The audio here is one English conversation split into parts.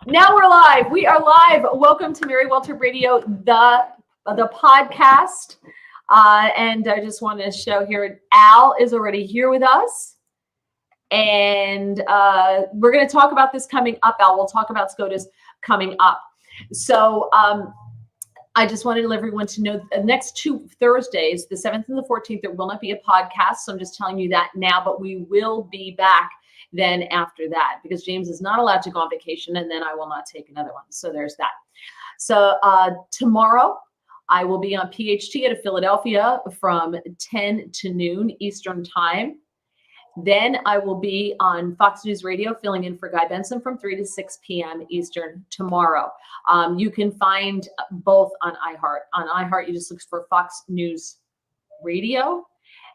Now we're live. We are live. Welcome to Mary Walter Radio, the podcast. And I just want to show here, Al is already here with us. And we're going to talk about this coming up, Al. We'll talk about SCOTUS coming up. So I just wanted everyone to know the next 2 Thursdays, the 7th and the 14th, there will not be a podcast. So I'm just telling you that now, but we will be back then after that, because James is not allowed to go on vacation, and then I will not take another one. So there's that. So tomorrow I will be on PHT out of Philadelphia from 10 to noon Eastern time. Then I will be on Fox News Radio filling in for Guy Benson from 3 to 6 p.m. Eastern tomorrow. You can find both on iHeart. On iHeart, you just look for Fox News Radio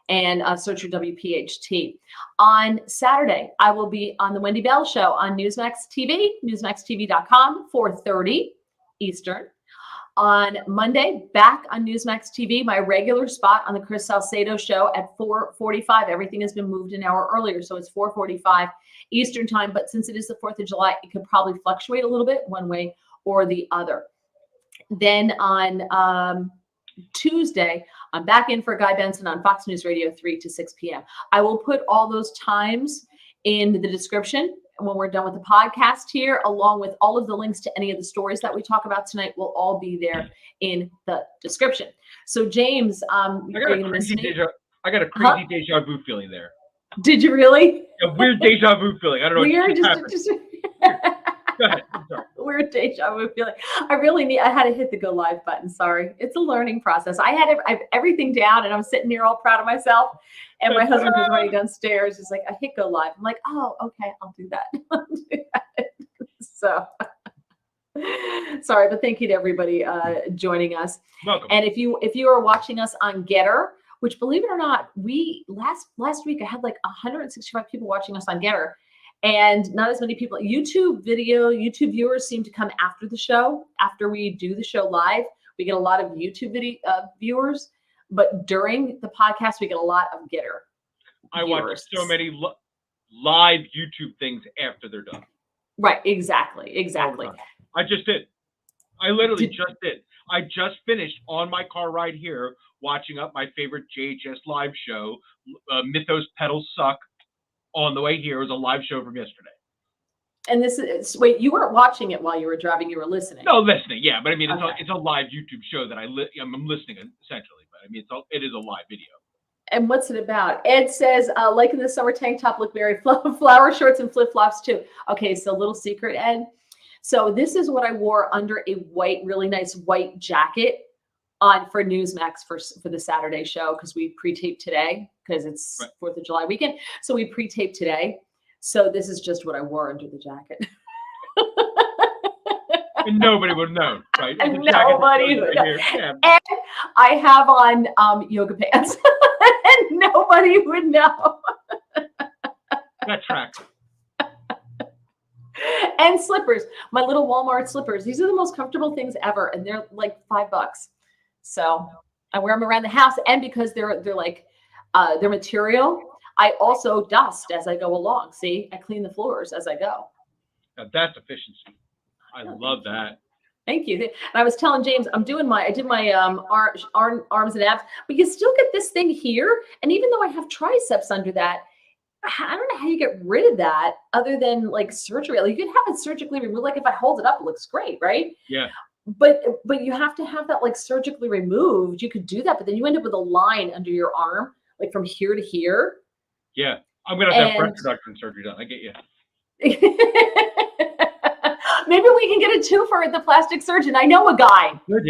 and search your WPHT. On Saturday, I will be on the Wendy Bell Show on Newsmax TV, newsmaxtv.com, 4:30 Eastern. On Monday, back on Newsmax TV, my regular spot on the Chris Salcedo Show at 4:45. Everything has been moved an hour earlier, so it's 4:45 Eastern time. But since it is the 4th of July, it could probably fluctuate a little bit one way or the other. Then on Tuesday, I'm back in for Guy Benson on Fox News Radio, 3 to 6 p.m. I will put all those times in the description when we're done with the podcast here, along with all of the links to any of the stories that we talk about tonight will all be there in the description. So James, I got a crazy deja vu feeling there. Did you really? A weird deja vu feeling. I don't know. Weird, just Go ahead. I'm sorry. Weird deja vu feeling. I had to hit the go live button. Sorry. It's a learning process. I have everything down and I'm sitting here all proud of myself. And my husband was running downstairs. He's like, I hit go live. I'm like, oh, okay, I'll do that. So sorry, but thank you to everybody joining us. Welcome. And if you are watching us on Gettr, which believe it or not, we last week I had like 165 people watching us on Gettr. And not as many people. YouTube viewers seem to come after the show. After we do the show live, we get a lot of YouTube video viewers. But during the podcast, we get a lot of Gettr. I watch so many live YouTube things after they're done. Right, exactly. I just did. I literally just did. I just finished on my car ride here watching up my favorite JHS live show, Mythos Pedals Suck. On the way here was a live show from yesterday. And this is, wait, you weren't watching it while you were driving, you were listening. No, listening, yeah. But I mean, it's a live YouTube show that I'm listening essentially. But I mean, it is a live video. And what's it about? Ed says, like in the summer tank top look very flower shorts and flip-flops too. Okay, so little secret, Ed. So this is what I wore under a really nice white jacket for Newsmax for the Saturday show, because we pre-taped today because it's 4th of July weekend. So we pre-taped today. So this is just what I wore under the jacket. And nobody would know, right? And nobody would know. Yeah. And I have on yoga pants. And nobody would know. That tracks. And slippers. My little Walmart slippers. These are the most comfortable things ever. And they're like $5. So I wear them around the house, and because they're material, I also dust as I go along. See, I clean the floors as I go. Now that's efficiency. I love that. Thank you. And I was telling James, I did my arms and abs, but you still get this thing here. And even though I have triceps under that, I don't know how you get rid of that other than like surgery. Like, you could have it surgically removed. Like if I hold it up, it looks great, right? Yeah. But you have to have that like surgically removed. You could do that, but then you end up with a line under your arm, like from here to here. Yeah, I'm gonna have breast reduction surgery done. I get you. Maybe we can get a twofer at the plastic surgeon. I know a guy. Good.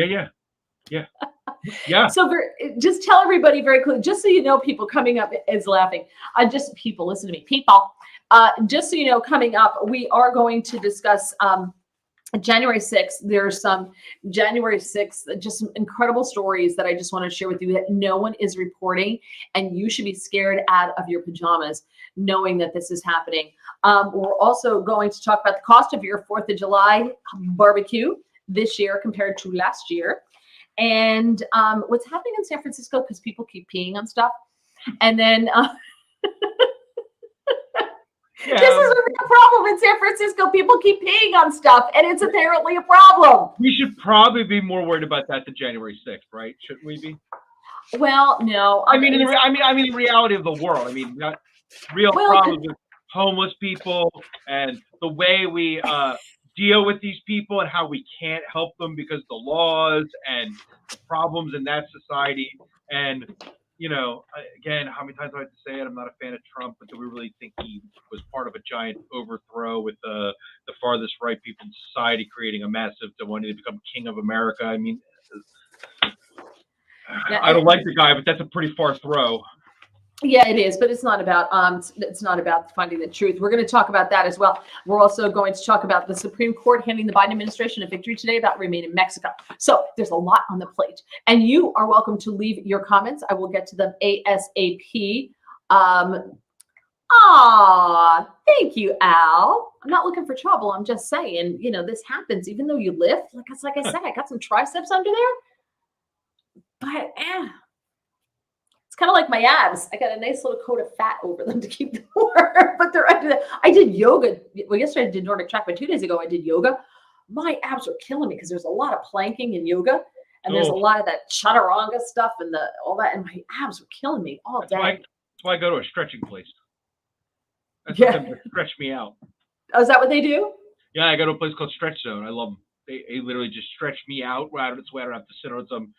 Yeah. So just tell everybody very clearly, just so you know, people coming up is laughing. Just people, listen to me, people. Just so you know, coming up, we are going to discuss January 6th. There's some January 6th, just some incredible stories that I just want to share with you that no one is reporting, and you should be scared out of your pajamas knowing that this is happening. We're also going to talk about the cost of your 4th of July barbecue this year compared to last year, and what's happening in San Francisco because people keep peeing on stuff. And then Yeah. This is a real problem in San Francisco. People keep peeing on stuff, and it's apparently a problem. We should probably be more worried about that than January 6th, right? Shouldn't we be? Well, no. I mean, the reality of the world. I mean, real problems with homeless people and the way we deal with these people and how we can't help them because the laws and the problems in that society. And, you know, again, how many times do I have to say it? I'm not a fan of Trump, but do we really think he was part of a giant overthrow with the farthest right people in society creating a massive to wanting to become king of America? I mean, I don't like the guy, but that's a pretty far throw. Yeah, it is, but it's not about finding the truth. We're going to talk about that as well. We're also going to talk about the Supreme Court handing the Biden administration a victory today about remain in Mexico. So there's a lot on the plate, and you are welcome to leave your comments. I will get to them ASAP. Thank you, Al. I'm not looking for trouble. I'm just saying, you know, this happens even though you lift. Like I said, I got some triceps under there, but it's kind of like my abs. I got a nice little coat of fat over them to keep them warm, but they're under there. I did yoga. Well, yesterday I did Nordic track, but 2 days ago I did yoga. My abs are killing me because there's a lot of planking in yoga, and there's a lot of that chaturanga stuff and all that, and my abs were killing me all day. That's why I go to a stretching place. That's what them to stretch me out. Oh, is that what they do? Yeah, I go to a place called Stretch Zone. I love them. They literally just stretch me out right out of its way. I don't have to sit on some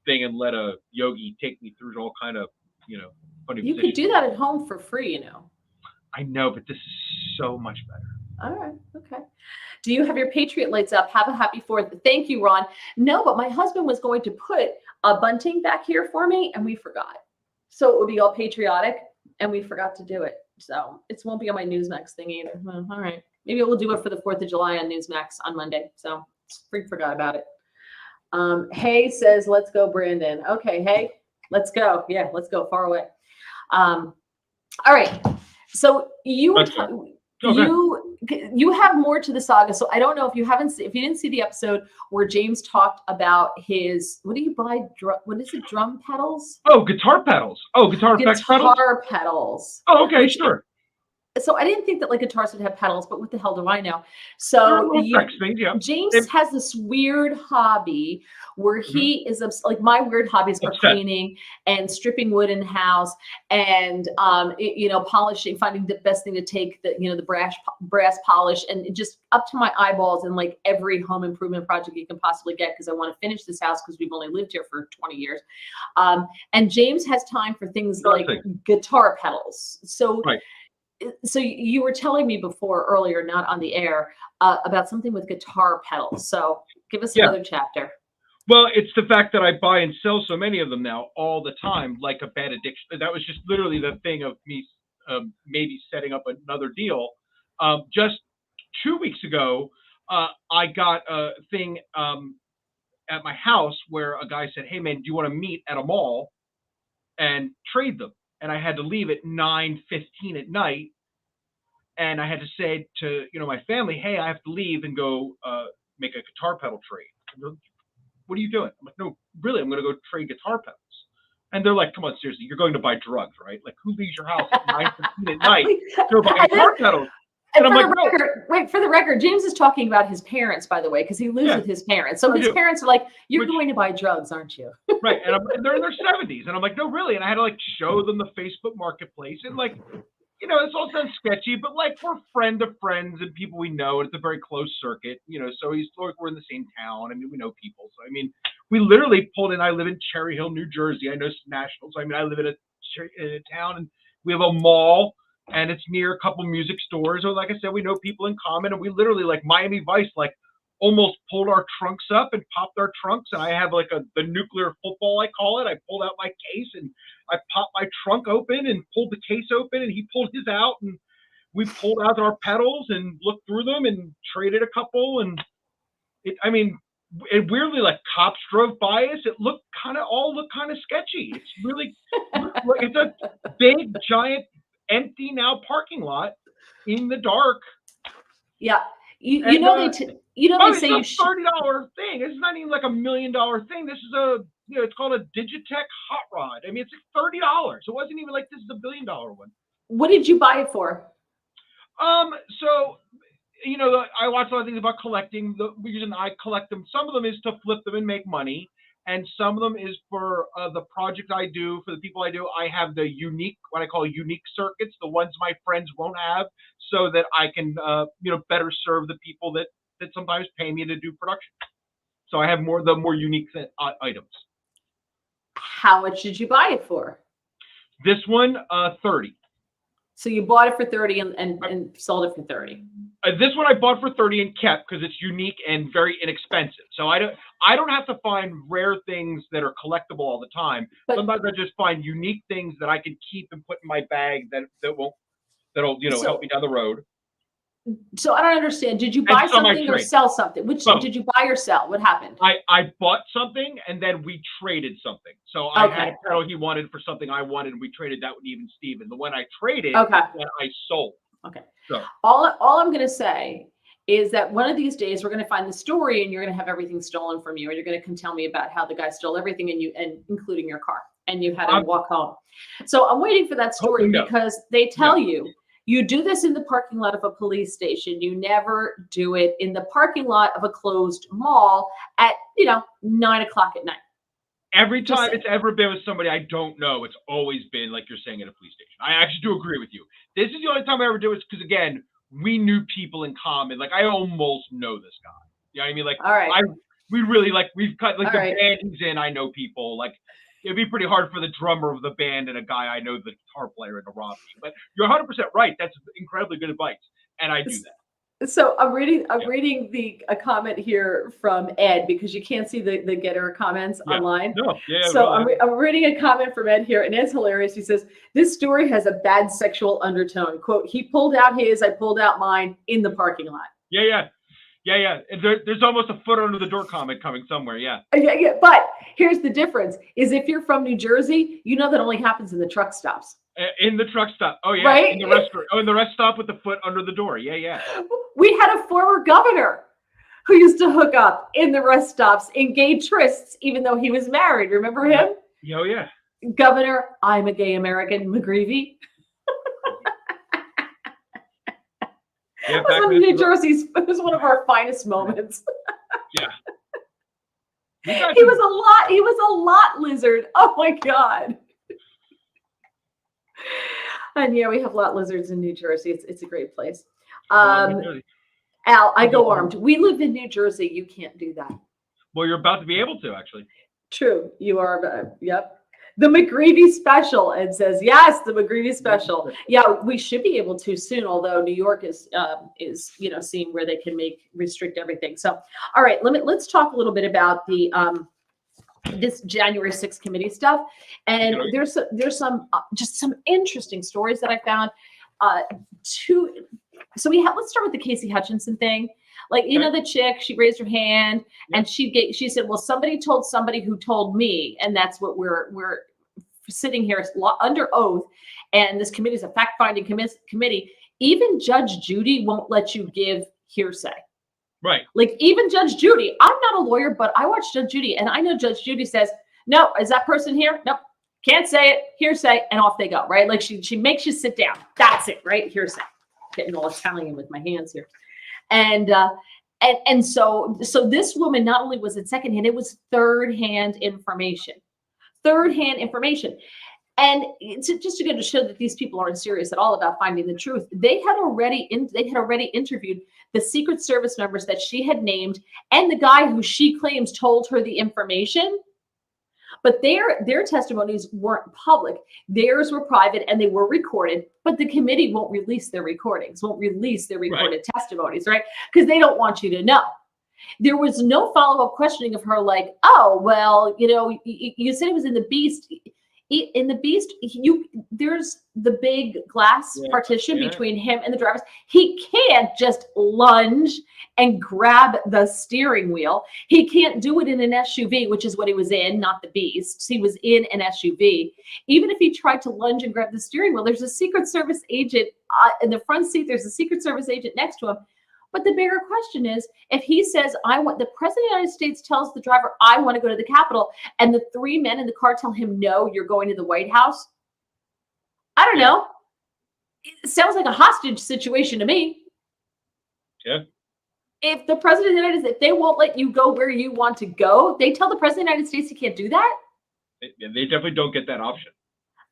thing and let a yogi take me through all kind of, you know, funny You positions. could do that at home for free, you know. I know, but this is so much better. All right. Okay. Do you have your Patriot lights up? Have a happy 4th. Thank you, Ron. No, but my husband was going to put a bunting back here for me, and we forgot. So it would be all patriotic, and we forgot to do it. So it won't be on my Newsmax thing either. Well, all right. Maybe we'll do it for the 4th of July on Newsmax on Monday. So forgot about it. Hey says, let's go, Brandon. Okay, hey, let's go. Yeah, let's go far away. All right. So you have more to the saga. So I don't know if you didn't see the episode where James talked about his, what do you buy? What is it? Drum pedals? Oh, guitar pedals. Oh, guitar effects pedals? Guitar pedals. Oh, okay, sure. So I didn't think that like guitars would have pedals, but what the hell do I know? So James has this weird hobby where he is like, my weird hobbies are cleaning and stripping wood in the house and polishing, finding the best thing to take the brass polish and just up to my eyeballs in like every home improvement project you can possibly get because I want to finish this house because we've only lived here for 20 years. And James has time for things like guitar pedals. So you were telling me earlier, not on the air, about something with guitar pedals. So give us another chapter. Well, it's the fact that I buy and sell so many of them now all the time, like a bad addiction. That was just literally the thing of me maybe setting up another deal. Just 2 weeks ago, I got a thing at my house where a guy said, "Hey, man, do you want to meet at a mall and trade them?" And I had to leave at 9:15 at night. And I had to say to, my family, "Hey, I have to leave and go make a guitar pedal trade." What are you doing? I'm like, "No, really, I'm going to go trade guitar pedals." And they're like, "Come on, seriously, you're going to buy drugs, right? Like, who leaves your house at 9:15 at night to go buy guitar pedals?" And I'm like, wait, for the record, James is talking about his parents, by the way, because he lives with his parents. So his parents are like, "You're going to buy drugs, aren't you?" Right. And they're in their 70s. And I'm like, "No, really." And I had to show them the Facebook Marketplace. And this all sounds sketchy, but we're friend of friends and people we know. It's a very close circuit, so we're in the same town. I mean, we know people. So, I mean, we literally pulled in. I live in Cherry Hill, New Jersey. I know National. So, I mean, I live in a town and we have a mall. And it's near a couple music stores. So like I said, we know people in common. And we literally, Miami Vice, almost pulled our trunks up and popped our trunks. And I have the nuclear football, I call it. I pulled out my case and I popped my trunk open and pulled the case open. And he pulled his out. And we pulled out our pedals and looked through them and traded a couple. And it weirdly, cops drove by us. It looked kind of sketchy. It's really, it's a big, giant, empty now parking lot in the dark. Yeah, they say you should. $30 thing. It's not even $1 million thing. This is it's called a Digitech hot rod. I mean, it's $30. It wasn't even this is a $1 billion one. What did you buy it for? So, I watch a lot of things about collecting. The reason I collect them, some of them is to flip them and make money, and some of them is for the project I do, for the people I do. I have the unique, what I call unique circuits, the ones my friends won't have, so that I can, better serve the people that sometimes pay me to do production. So I have the more unique items. How much did you buy it for? This one, 30. So you bought it for 30 and sold it for 30. This one I bought for 30 and kept because it's unique and very inexpensive. So I don't have to find rare things that are collectible all the time. But sometimes I just find unique things that I can keep and put in my bag that'll help me down the road. So I don't understand. Did you buy something or sell something? Which did you buy or sell? What happened? I bought something and then we traded something. So I had a pedal he wanted for something I wanted, and we traded that with even Steven. The one I traded, that I sold. Okay. So all I'm going to say is that one of these days we're going to find the story and you're going to have everything stolen from you, and you're going to come tell me about how the guy stole everything and including your car, and you had to walk home. So I'm waiting for that story because they tell you do this in the parking lot of a police station. You never do it in the parking lot of a closed mall at 9 o'clock at night. Every time it's ever been with somebody I don't know, it's always been like you're saying at a police station. I actually do agree with you. This is the only time I ever do it because, again, we knew people in common. Like, I almost know this guy. You know what I mean? Like, all right. We've cut, like, the band he's in, I know people. Like, it'd be pretty hard for the drummer of the band and a guy I know, the guitar player, to rob me. But you're 100% right. That's incredibly good advice. And I do that. So I'm reading a comment here from Ed, because you can't see the Gettr comments online. No, so I'm reading a comment from Ed here, and Ed's hilarious. He says, "This story has a bad sexual undertone." Quote, "He pulled out his, I pulled out mine in the parking lot." Yeah. There's almost a foot under the door comment coming somewhere. Yeah. But here's the difference: is if you're from New Jersey, you know that only happens in the truck stops. In the truck stop. Oh yeah. Right? In the restaurant. Oh, in the rest stop with the foot under the door. Yeah. We had a former governor who used to hook up in the rest stops in gay trysts, even though he was married. Remember him? Oh yeah. Governor, I'm a gay American, McGreevy. Yeah, it was New Jersey's. It was one of our finest moments. Yeah. He was a lot lizard. Oh my God. And yeah, we have lot lizards in New Jersey. It's a great place. Al, I go armed. We live in New Jersey. You can't do that. Well, you're about to be able to, actually. True. You are. Yep. The McGreevy special. Ed says, yes, the McGreevy special. Yeah, we should be able to soon, although New York is seeing where they can restrict everything. So, all right, let's talk a little bit about the this January 6th committee stuff. And there's some just some interesting stories that I found. So let's start with the Casey Hutchinson thing. Like, the chick, she raised her hand and she said, well, somebody told somebody who told me, and that's what we're sitting here under oath. And this committee is a fact-finding committee. Even Judge Judy won't let you give hearsay. Right. Like, even Judge Judy, I'm not a lawyer, but I watch Judge Judy, and I know Judge Judy says, no, is that person here? Nope. Can't say it. Hearsay. And off they go. Right. Like, she makes you sit down. That's it. Right. Hearsay. Getting all Italian with my hands here. And so this woman, not only was it secondhand, it was third-hand information. And it's just to go to show that these people aren't serious at all about finding the truth. They had already interviewed the Secret Service members that she had named and the guy who she claims told her the information. But their testimonies weren't public. Theirs were private and they were recorded, but the committee won't release their recordings, won't release their recorded testimonies, right? Because they don't want you to know. There was no follow-up questioning of her like, oh, well, you said it was in the Beast. In the Beast, there's the big glass partition between him and the drivers. He can't just lunge and grab the steering wheel. He can't do it in an SUV, which is what he was in, not the Beast. He was in an SUV. Even if he tried to lunge and grab the steering wheel, there's a Secret Service agent in the front seat. There's a Secret Service agent next to him. But the bigger question is, if he says, the President of the United States tells the driver, I want to go to the Capitol, and the three men in the car tell him, no, you're going to the White House. I don't know. It sounds like a hostage situation to me. Yeah. If the president of the United States, if they won't let you go where you want to go, they tell the president of the United States he can't do that? They definitely don't get that option.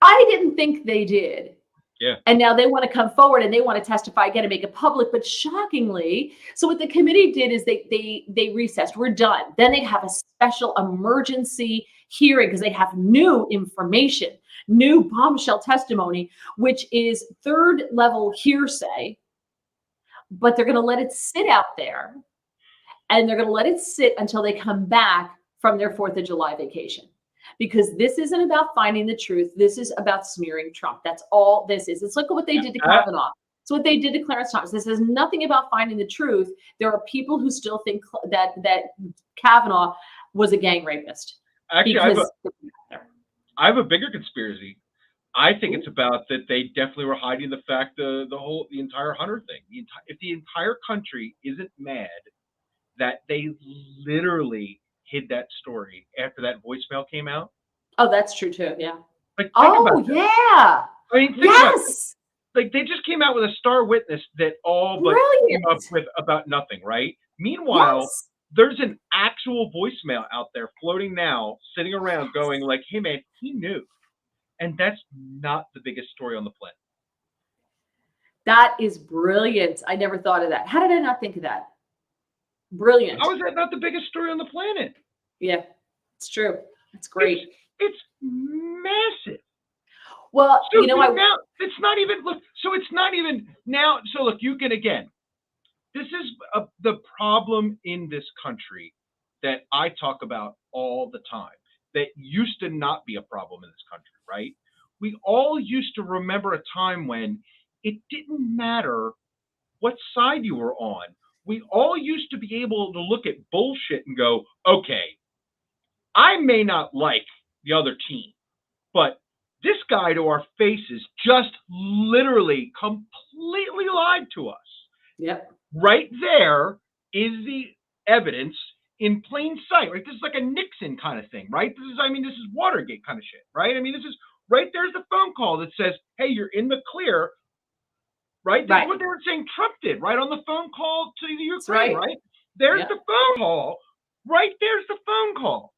I didn't think they did. Yeah. And now they want to come forward and they want to testify again and make it public. But shockingly, so what the committee did is they recessed. We're done. Then they have a special emergency hearing because they have new information, new bombshell testimony, which is third level hearsay. But they're going to let it sit out there, and they're going to let it sit until they come back from their 4th of July vacation. Because this isn't about finding the truth. This is about smearing Trump. That's all this is. It's like what they did to Kavanaugh. It's what they did to Clarence Thomas. This is nothing about finding the truth. There are people who still think that Kavanaugh was a gang rapist. Actually, I have a bigger conspiracy. I think it's about that they definitely were hiding the fact the entire Hunter thing. If the entire country isn't mad that they literally hid that story after that voicemail came out. Oh, that's true too. Yeah. Like, yeah. I mean, think about it. Like, they just came out with a star witness that all but came up with about nothing, right? Meanwhile, there's an actual voicemail out there floating now, sitting around going like, hey man, he knew. And that's not the biggest story on the planet. That is brilliant. I never thought of that. How did I not think of that? Brilliant. How is that not the biggest story on the planet? Yeah, it's true. It's great. It's massive. Well, so, now it's not even look. So it's not even now. So look, you can again. This is the problem in this country that I talk about all the time. That used to not be a problem in this country, right? We all used to remember a time when it didn't matter what side you were on. We all used to be able to look at bullshit and go, okay, I may not like the other team, but this guy to our faces just literally completely lied to us. Yep. Right there is the evidence in plain sight, right? This is like a Nixon kind of thing, right? This is Watergate kind of shit, right? I mean, this is right there's the phone call that says, hey, you're in the clear, right? That's what they were saying Trump did, right? On the phone call to the Ukraine, right? There's the phone call, right? There's the phone call.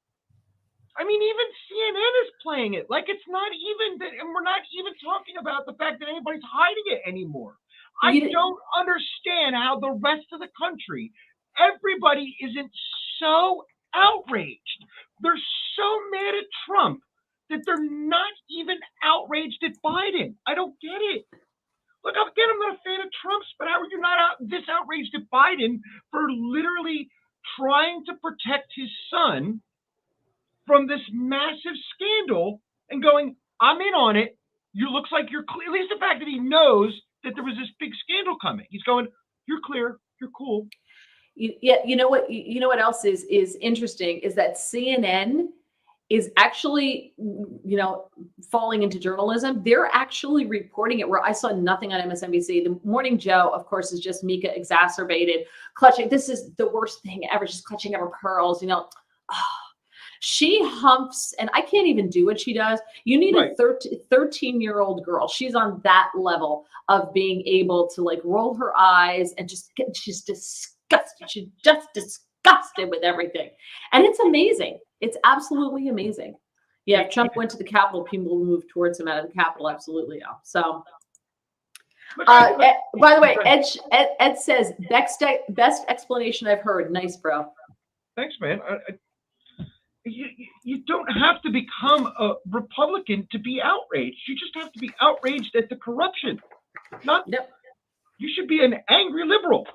I mean, even CNN is playing it. Like, it's not even that, and we're not even talking about the fact that anybody's hiding it anymore. I don't understand how the rest of the country, everybody isn't so outraged. They're so mad at Trump that they're not even outraged at Biden. I don't get it. Look, again, I'm not a fan of Trump's, but how are you not this outraged at Biden for literally trying to protect his son from this massive scandal and going, I'm in on it. You looks like you're clear. At least the fact that he knows that there was this big scandal coming. He's going, you're clear. You're cool. Yeah, you know what else is interesting is that CNN is actually, falling into journalism. They're actually reporting it where I saw nothing on MSNBC. The Morning Joe, of course, is just Mika exacerbated, clutching. This is the worst thing ever, just clutching at her pearls, She humps, and I can't even do what she does. You need a 13-year-old girl. She's on that level of being able to like roll her eyes and she's disgusted. She's just disgusted with everything. And it's amazing. It's absolutely amazing. Yeah, if Trump went to the Capitol, people will move towards him out of the Capitol. Absolutely. Yeah. So, by the way, Ed says, best explanation I've heard. Nice, bro. Thanks, man. You don't have to become a Republican to be outraged. You just have to be outraged at the corruption. You should be an angry liberal.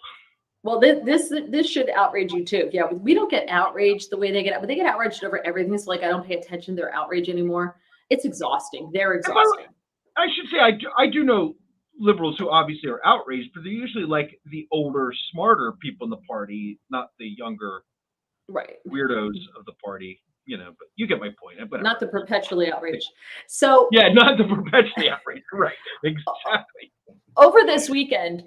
Well, this should outrage you too. Yeah, we don't get outraged the way they get, but they get outraged over everything. It's like I don't pay attention to their outrage anymore. It's exhausting. They're exhausting. I should say I do know liberals who obviously are outraged, but they're usually like the older, smarter people in the party, not the younger weirdos of the party, but you get my point. Not the perpetually outraged. So yeah, not the perpetually outraged. Right. Exactly. Over this weekend,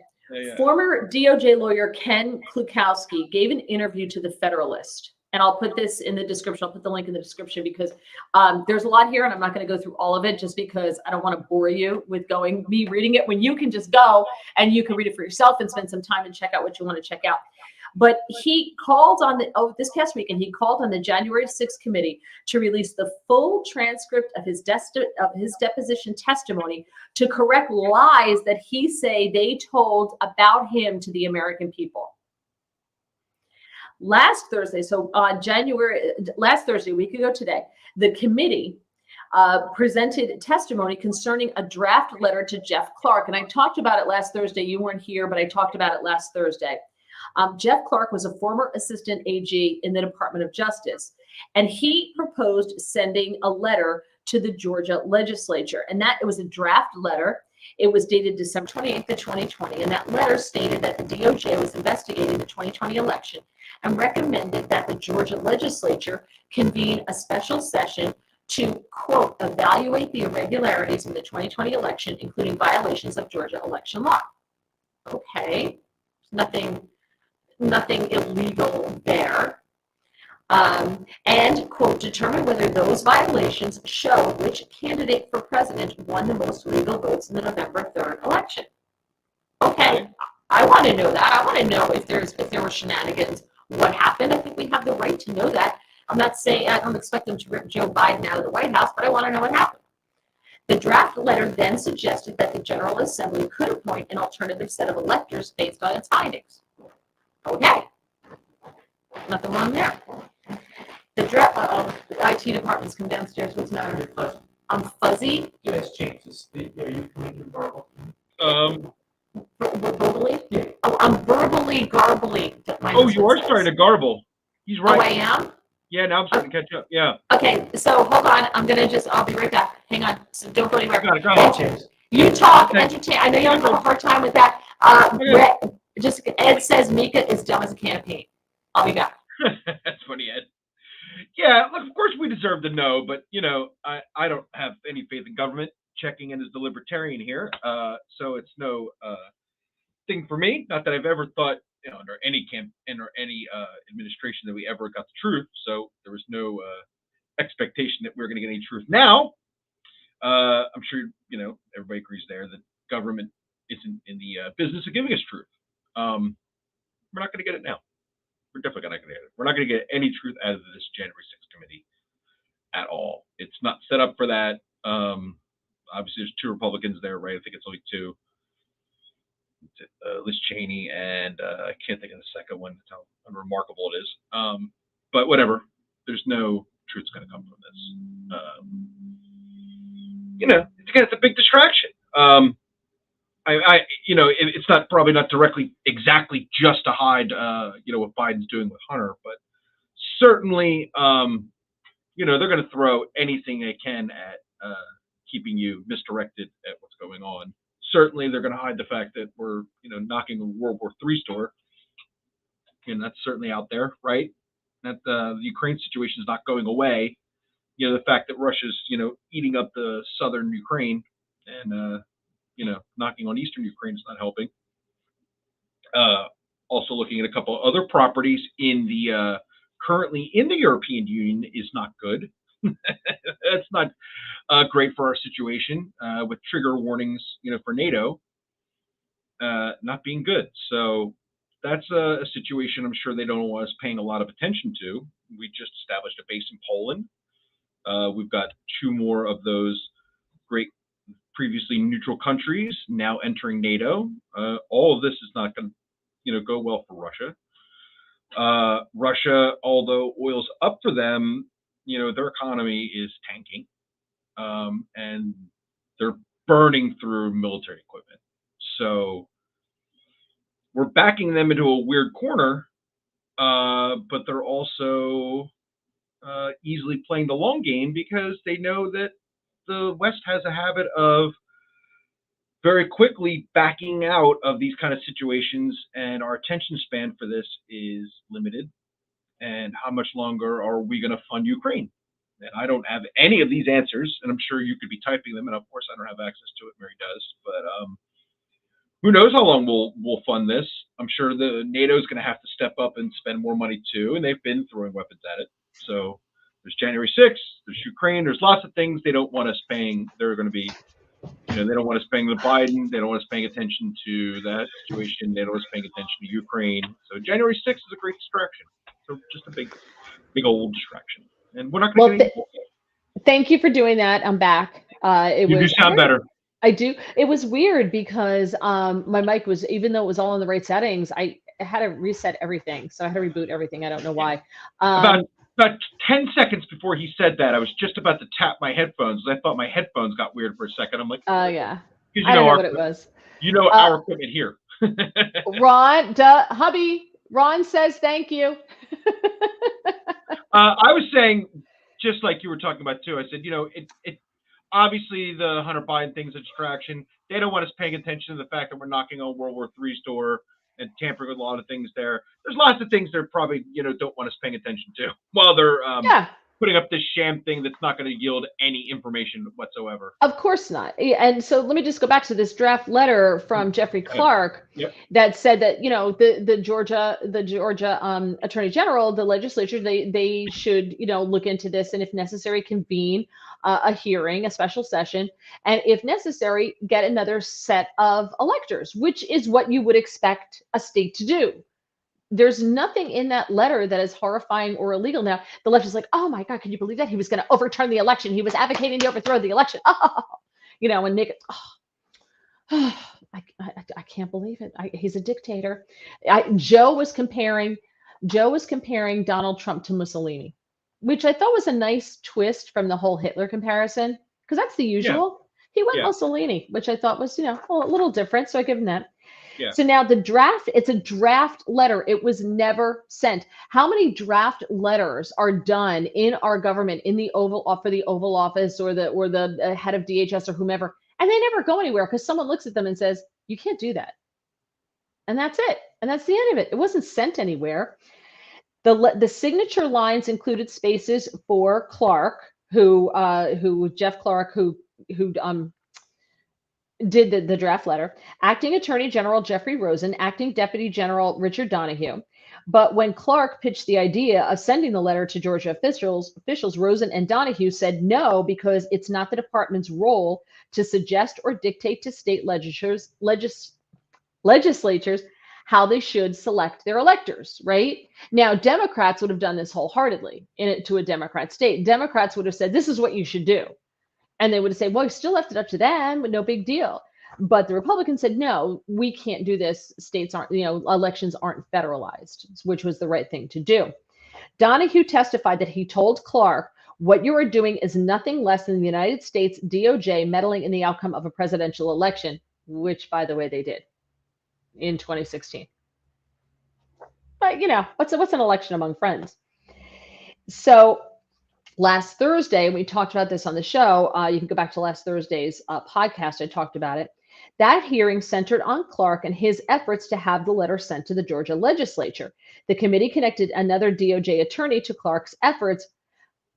former DOJ lawyer Ken Klukowski gave an interview to The Federalist. And I'll put this in the description. I'll put the link in the description because there's a lot here and I'm not going to go through all of it just because I don't want to bore you with me reading it when you can just go and you can read it for yourself and spend some time and check out what you want to check out. But he called on this past weekend, he called on the January 6th committee to release the full transcript of his deposition testimony to correct lies that he say they told about him to the American people. Last Thursday, so on last Thursday, a week ago today, the committee presented testimony concerning a draft letter to Jeff Clark. And I talked about it last Thursday. You weren't here, but I talked about it last Thursday. Jeff Clark was a former assistant AG in the Department of Justice, and he proposed sending a letter to the Georgia legislature. And it was a draft letter. It was dated December 28th of 2020, and that letter stated that the DOJ was investigating the 2020 election and recommended that the Georgia legislature convene a special session to, quote, evaluate the irregularities in the 2020 election, including violations of Georgia election law. Okay, nothing illegal there. And, quote, determine whether those violations show which candidate for president won the most legal votes in the November 3rd election. Okay, I want to know that. I want to know if there were shenanigans, what happened. I think we have the right to know that. I'm not saying I don't expect them to rip Joe Biden out of the White House, but I want to know what happened. The draft letter then suggested that the General Assembly could appoint an alternative set of electors based on its findings. Okay, nothing wrong there. The draft, the IT department's come downstairs. What's the matter? I'm fuzzy. You guys change this. Are you communicating verbal? Verbally? Yeah. Oh, I'm verbally garbly. You are starting to garble. He's right. Oh, I am? Yeah, now I'm starting to catch up. Yeah. Okay, so hold on. I'll be right back. Hang on. So don't go anywhere. Got it. You talk, Okay. entertain. I know you have a hard time with that. Ed says Mika is dumb as a can of paint. I'll be back. That's funny, Ed. Yeah, look, of course we deserve to know, but, I don't have any faith in government. Checking in as the libertarian here. So it's no thing for me. Not that I've ever thought, under any administration that we ever got the truth. So there was no expectation that we were going to get any truth. Now, I'm sure, everybody agrees there that government isn't in the business of giving us truth. We're not going to get it now. We're definitely not going to get it. We're not going to get any truth out of this January 6th committee at all. It's not set up for that. Obviously, there's two Republicans there, right? I think it's only two. Liz Cheney and I can't think of the second one. That's how unremarkable it is. But whatever. There's no truth's going to come from this. It's a big distraction. It's not probably not directly exactly just to hide, what Biden's doing with Hunter, but certainly, they're going to throw anything they can at keeping you misdirected at what's going on. Certainly, they're going to hide the fact that we're, knocking a World War III store, and that's certainly out there, right? That the Ukraine situation is not going away. The fact that Russia's, eating up the southern Ukraine and knocking on eastern Ukraine is not helping. Also looking at a couple of other properties in the currently in the European Union is not good. That's not great for our situation with trigger warnings, for NATO not being good. So that's a situation I'm sure they don't want us paying a lot of attention to. We just established a base in Poland. We've got two more of those great previously neutral countries now entering NATO. All of this is not going to, go well for Russia. Russia, although oil's up for them, their economy is tanking, and they're burning through military equipment. So we're backing them into a weird corner, but they're also easily playing the long game because they know that the West has a habit of very quickly backing out of these kind of situations, and our attention span for this is limited. And how much longer are we going to fund Ukraine? And I don't have any of these answers, and I'm sure you could be typing them, and of course I don't have access to it. Mary does, but Who knows how long we'll fund this? I'm sure the NATO's going to have to step up and spend more money too, and they've been throwing weapons at it. So there's January 6th, there's Ukraine, there's lots of things they don't want us paying. They're going to be, they don't want us paying the Biden, they don't want us paying attention to that situation, they don't want us paying attention to Ukraine. So January 6th is a great distraction. So just a big old distraction, and we're not going to get any. Thank you for doing that. I'm back. You do sound better. I do. It was weird because my mic was, even though it was all in the right settings, I had to reset everything. So I had to reboot everything. I don't know why. About 10 seconds before he said that, I was just about to tap my headphones. I thought my headphones got weird for a second. I'm like, yeah. Because I don't know what it was. You know our equipment here. Ron, hubby, Ron says thank you. I was saying, just like you were talking about too, I said, it obviously the Hunter Biden thing's a distraction. They don't want us paying attention to the fact that we're knocking on World War III's door and tampering with a lot of things there. There's lots of things they're probably, don't want us paying attention to while they're putting up this sham thing that's not going to yield any information whatsoever. Of course not. And so let me just go back to this draft letter from Jeffrey Clark that said that, the Georgia Attorney General, the legislature, they should, look into this and if necessary convene a hearing, a special session, and if necessary, get another set of electors, which is what you would expect a state to do. There's nothing in that letter that is horrifying or illegal. Now, the left is like, oh my God, can you believe that? He was going to overturn the election. He was advocating the overthrow of the election. And make it, I can't believe it. He's a dictator. Joe was comparing Donald Trump to Mussolini, which I thought was a nice twist from the whole Hitler comparison, because that's the usual. He went Mussolini, which I thought was, a little different. So I give him that. Yeah. So now the draft, it's a draft letter. It was never sent. How many draft letters are done in our government, in the for the Oval Office or the head of DHS or whomever, and they never go anywhere because someone looks at them and says, you can't do that. And that's it. And that's the end of it. It wasn't sent anywhere. The signature lines included spaces for Clark, Jeff Clark, who did the draft letter, Acting Attorney General Jeffrey Rosen, Acting Deputy General Richard Donahue. But when Clark pitched the idea of sending the letter to Georgia officials, Rosen and Donahue said no, because it's not the department's role to suggest or dictate to state legislatures how they should select their electors, right? Now, Democrats would have done this wholeheartedly to a Democrat state. Democrats would have said, this is what you should do. And they would say, well, we still left it up to them, but no big deal. But the Republicans said, no, we can't do this. States aren't, elections aren't federalized, which was the right thing to do. Donahue testified that he told Clark, what you are doing is nothing less than the United States DOJ meddling in the outcome of a presidential election, which, by the way, they did in 2016. But, what's an election among friends? So last Thursday, we talked about this on the show. You can go back to last Thursday's podcast. I talked about it. That hearing centered on Clark and his efforts to have the letter sent to the Georgia legislature. The committee connected another DOJ attorney to Clark's efforts,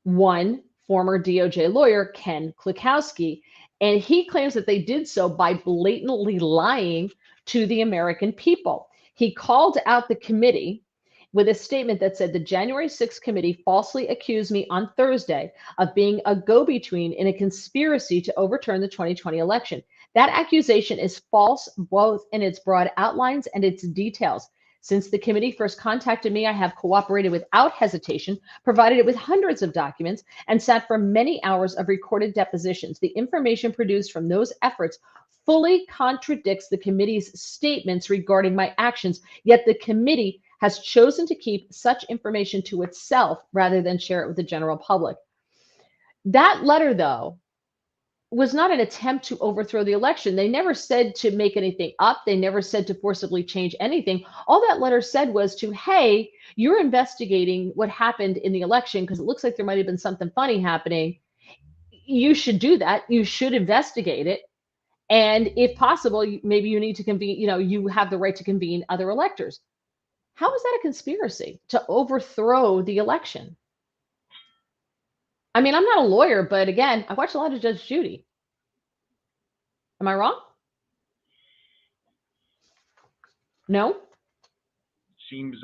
one former DOJ lawyer, Ken Klukowski, and he claims that they did so by blatantly lying to the American people. He called out the committee with a statement that said the January 6th committee falsely accused me on Thursday of being a go-between in a conspiracy to overturn the 2020 election. That accusation is false both in its broad outlines and its details. Since the committee first contacted me, I have cooperated without hesitation, provided it with hundreds of documents, and sat for many hours of recorded depositions. The information produced from those efforts fully contradicts the committee's statements regarding my actions, yet the committee has chosen to keep such information to itself rather than share it with the general public. That letter, though, was not an attempt to overthrow the election. They never said to make anything up. They never said to forcibly change anything. All that letter said was to, hey, you're investigating what happened in the election because it looks like there might have been something funny happening. You should do that. You should investigate it. And if possible, maybe you need to convene, you have the right to convene other electors. How is that a conspiracy to overthrow the election? I mean, I'm not a lawyer, but again, I watched a lot of Judge Judy. Am I wrong? No? Seems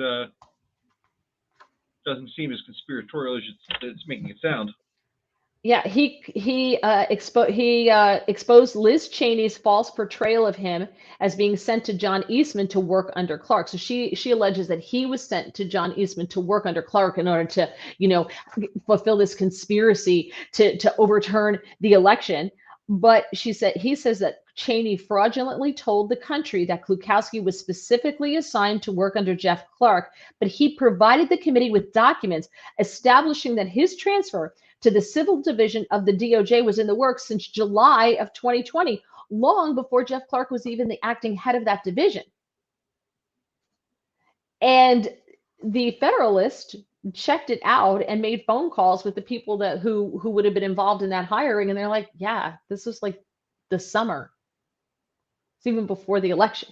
doesn't seem as conspiratorial as it's making it sound. Yeah, he exposed Liz Cheney's false portrayal of him as being sent to John Eastman to work under Clark. So she alleges that he was sent to John Eastman to work under Clark in order to, fulfill this conspiracy to overturn the election. But he says that Cheney fraudulently told the country that Klukowski was specifically assigned to work under Jeff Clark, but he provided the committee with documents establishing that his transfer to the civil division of the DOJ was in the works since July of 2020, long before Jeff Clark was even the acting head of that division. And the Federalist checked it out and made phone calls with the people who would have been involved in that hiring, and they're like, yeah, this was like the summer. It's even before the election.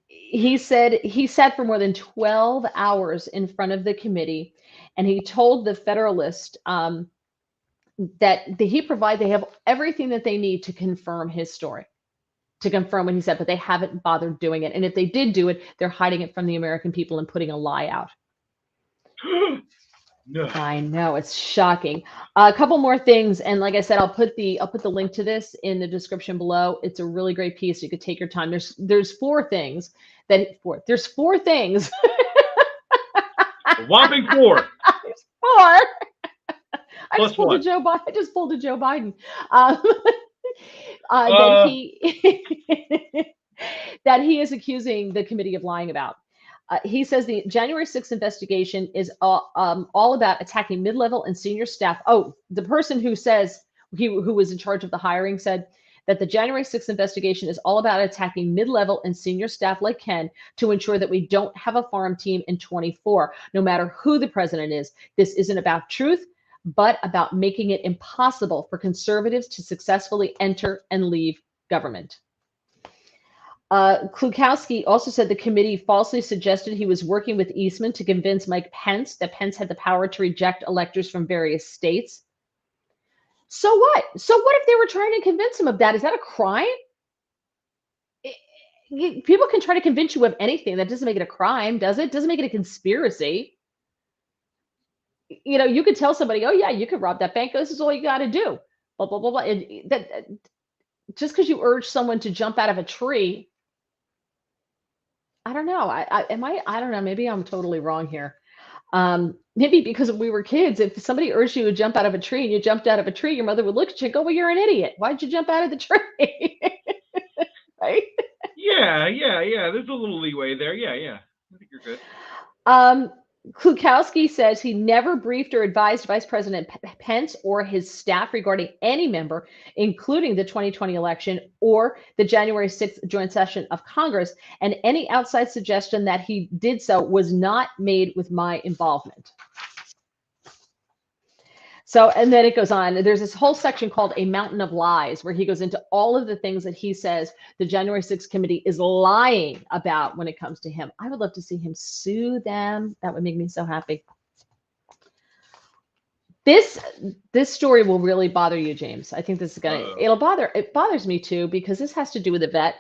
He said he sat for more than 12 hours in front of the committee, and he told the Federalist that they have everything that they need to confirm his story, to confirm what he said, but they haven't bothered doing it. And if they did do it, they're hiding it from the American people and putting a lie out. No. I know, it's shocking. A couple more things, and like I said, I'll put the link to this in the description below. It's a really great piece. You could take your time. There's four things. There's four things. A whopping 4. There's 4. I just pulled one. a Joe Biden. That he is accusing the committee of lying about. He says the January 6th investigation is all about attacking mid-level and senior staff. Oh, the person who says who was in charge of the hiring said that the January 6th investigation is all about attacking mid-level and senior staff like Ken to ensure that we don't have a farm team in 24, no matter who the president is. This isn't about truth, but about making it impossible for conservatives to successfully enter and leave government. Klukowski also said the committee falsely suggested he was working with Eastman to convince Mike Pence that Pence had the power to reject electors from various states. So what? So what if they were trying to convince him of that? Is that a crime? People can try to convince you of anything. That doesn't make it a crime, does it? Doesn't make it a conspiracy. You could tell somebody, oh yeah, you could rob that bank. This is all you got to do. Blah, blah, blah, blah. Just because you urge someone to jump out of a tree, I don't know. I don't know. Maybe I'm totally wrong here. Maybe because we were kids, if somebody urged you to jump out of a tree and you jumped out of a tree, your mother would look at you and go, well, you're an idiot. Why'd you jump out of the tree? Right? Yeah. There's a little leeway there. Yeah. I think you're good. Klukowski says he never briefed or advised Vice President Pence or his staff regarding any member, including the 2020 election or the January 6th joint session of Congress, and any outside suggestion that he did so was not made with my involvement. So, and then it goes on. There's this whole section called A Mountain of Lies, where he goes into all of the things that he says the January 6th committee is lying about when it comes to him. I would love to see him sue them. That would make me so happy. This story will really bother you, James. I think this is it bothers me too, because this has to do with the vet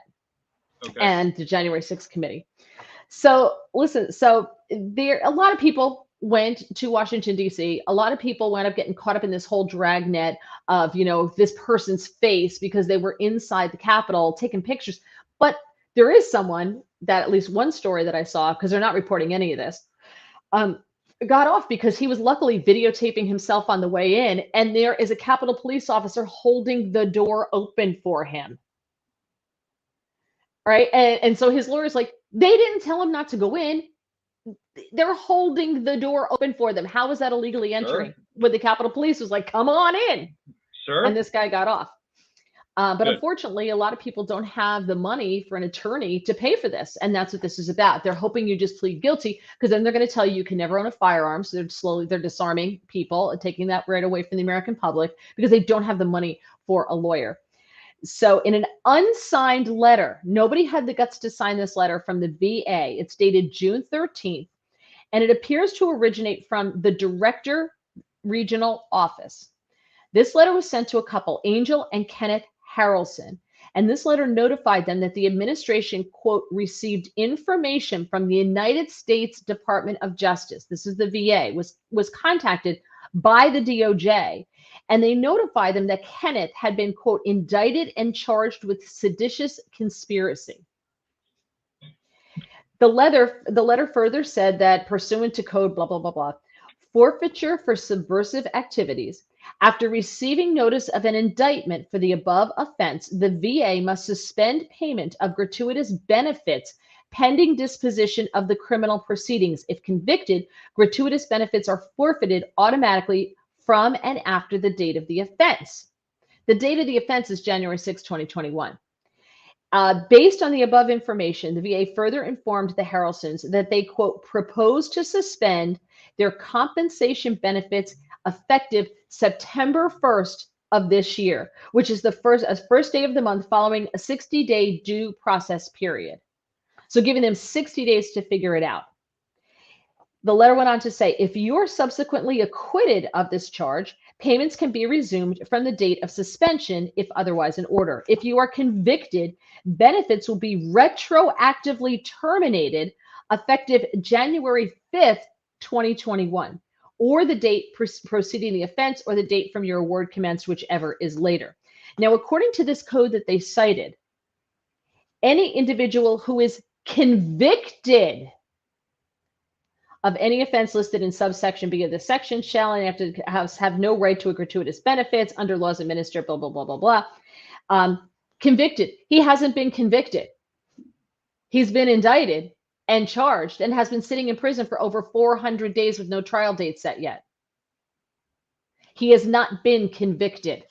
and the January 6th committee. So listen, a lot of people went to Washington, D.C. A lot of people wound up getting caught up in this whole dragnet of, this person's face because they were inside the Capitol taking pictures. But there is someone that, at least one story that I saw, because they're not reporting any of this, got off because he was luckily videotaping himself on the way in, and there is a Capitol police officer holding the door open for him. Right? And so his lawyer's like, they didn't tell him not to go in. They're holding the door open for them. How is that illegally entering? Sure. When the Capitol Police was like, come on in. Sure. And this guy got off. But Good. Unfortunately, a lot of people don't have the money for an attorney to pay for this. And that's what this is about. They're hoping you just plead guilty, because then they're going to tell you can never own a firearm. So they're disarming people and taking that right away from the American public because they don't have the money for a lawyer. So in an unsigned letter, nobody had the guts to sign this letter from the VA. It's dated June 13th, and it appears to originate from the Director Regional Office. This letter was sent to a couple, Angel and Kenneth Harrelson, And this letter notified them that the administration, quote, received information from the United States Department of Justice. This is the VA, was contacted by the DOJ. And they notified them that Kenneth had been, quote, indicted and charged with seditious conspiracy. The letter further said that pursuant to code, blah, blah, blah, blah, forfeiture for subversive activities. After receiving notice of an indictment for the above offense, the VA must suspend payment of gratuitous benefits pending disposition of the criminal proceedings. If convicted, gratuitous benefits are forfeited automatically from and after the date of the offense. The date of the offense is January 6, 2021. Based on the above information, the VA further informed the Harrelsons that they, quote, propose to suspend their compensation benefits effective September 1st of this year, which is the first day of the month following a 60-day due process period. So giving them 60 days to figure it out. The letter went on to say, if you are subsequently acquitted of this charge, payments can be resumed from the date of suspension if otherwise in order. If you are convicted, benefits will be retroactively terminated effective January 5th, 2021, or the date preceding the offense or the date from your award commenced, whichever is later. Now, according to this code that they cited, any individual who is convicted of any offense listed in subsection B of the section shall and have no right to a gratuitous benefits under laws administered, blah, blah, blah, blah, blah. Convicted. He hasn't been convicted. He's been indicted and charged and has been sitting in prison for over 400 days with no trial date set yet. He has not been convicted.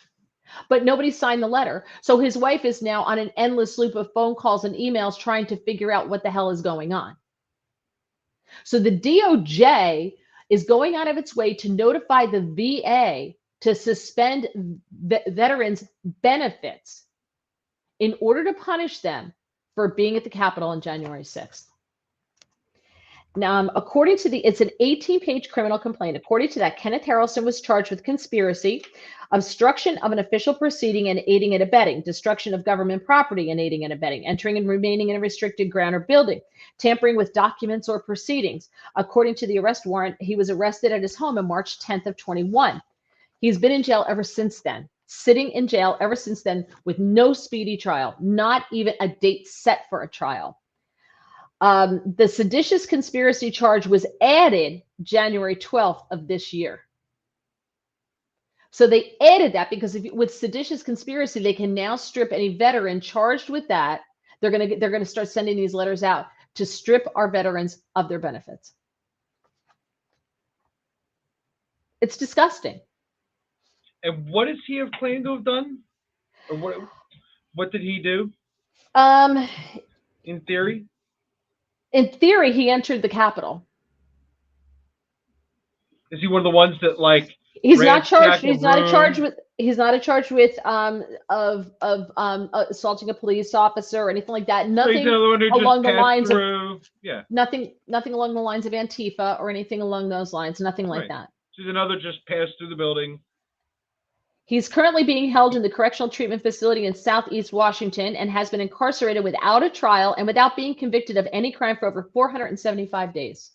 But nobody signed the letter. So his wife is now on an endless loop of phone calls and emails trying to figure out what the hell is going on. So the DOJ is going out of its way to notify the VA to suspend veterans' benefits in order to punish them for being at the Capitol on January 6th. Now, according to it's an 18-page criminal complaint. According to that, Kenneth Harrelson was charged with conspiracy, obstruction of an official proceeding and aiding and abetting, destruction of government property and aiding and abetting, entering and remaining in a restricted ground or building, tampering with documents or proceedings. According to the arrest warrant, he was arrested at his home on March 10th of 21. He's been in jail ever since then, sitting in jail ever since then with no speedy trial, not even a date set for a trial. The seditious conspiracy charge was added January 12th of this year. So they added that because with seditious conspiracy, they can now strip any veteran charged with that. They're going to start sending these letters out to strip our veterans of their benefits. It's disgusting. And what does he have claimed to have done? Or what did he do? In theory? In theory, he entered the Capitol. Is he one of the ones that like? He's not charged. He's not charged with. He's not charged with assaulting a police officer or anything like that. Nothing along the lines of. Yeah. Nothing along the lines of Antifa or anything along those lines. Nothing like that. She's another just passed through the building. He's currently being held in the correctional treatment facility in Southeast Washington and has been incarcerated without a trial and without being convicted of any crime for over 475 days.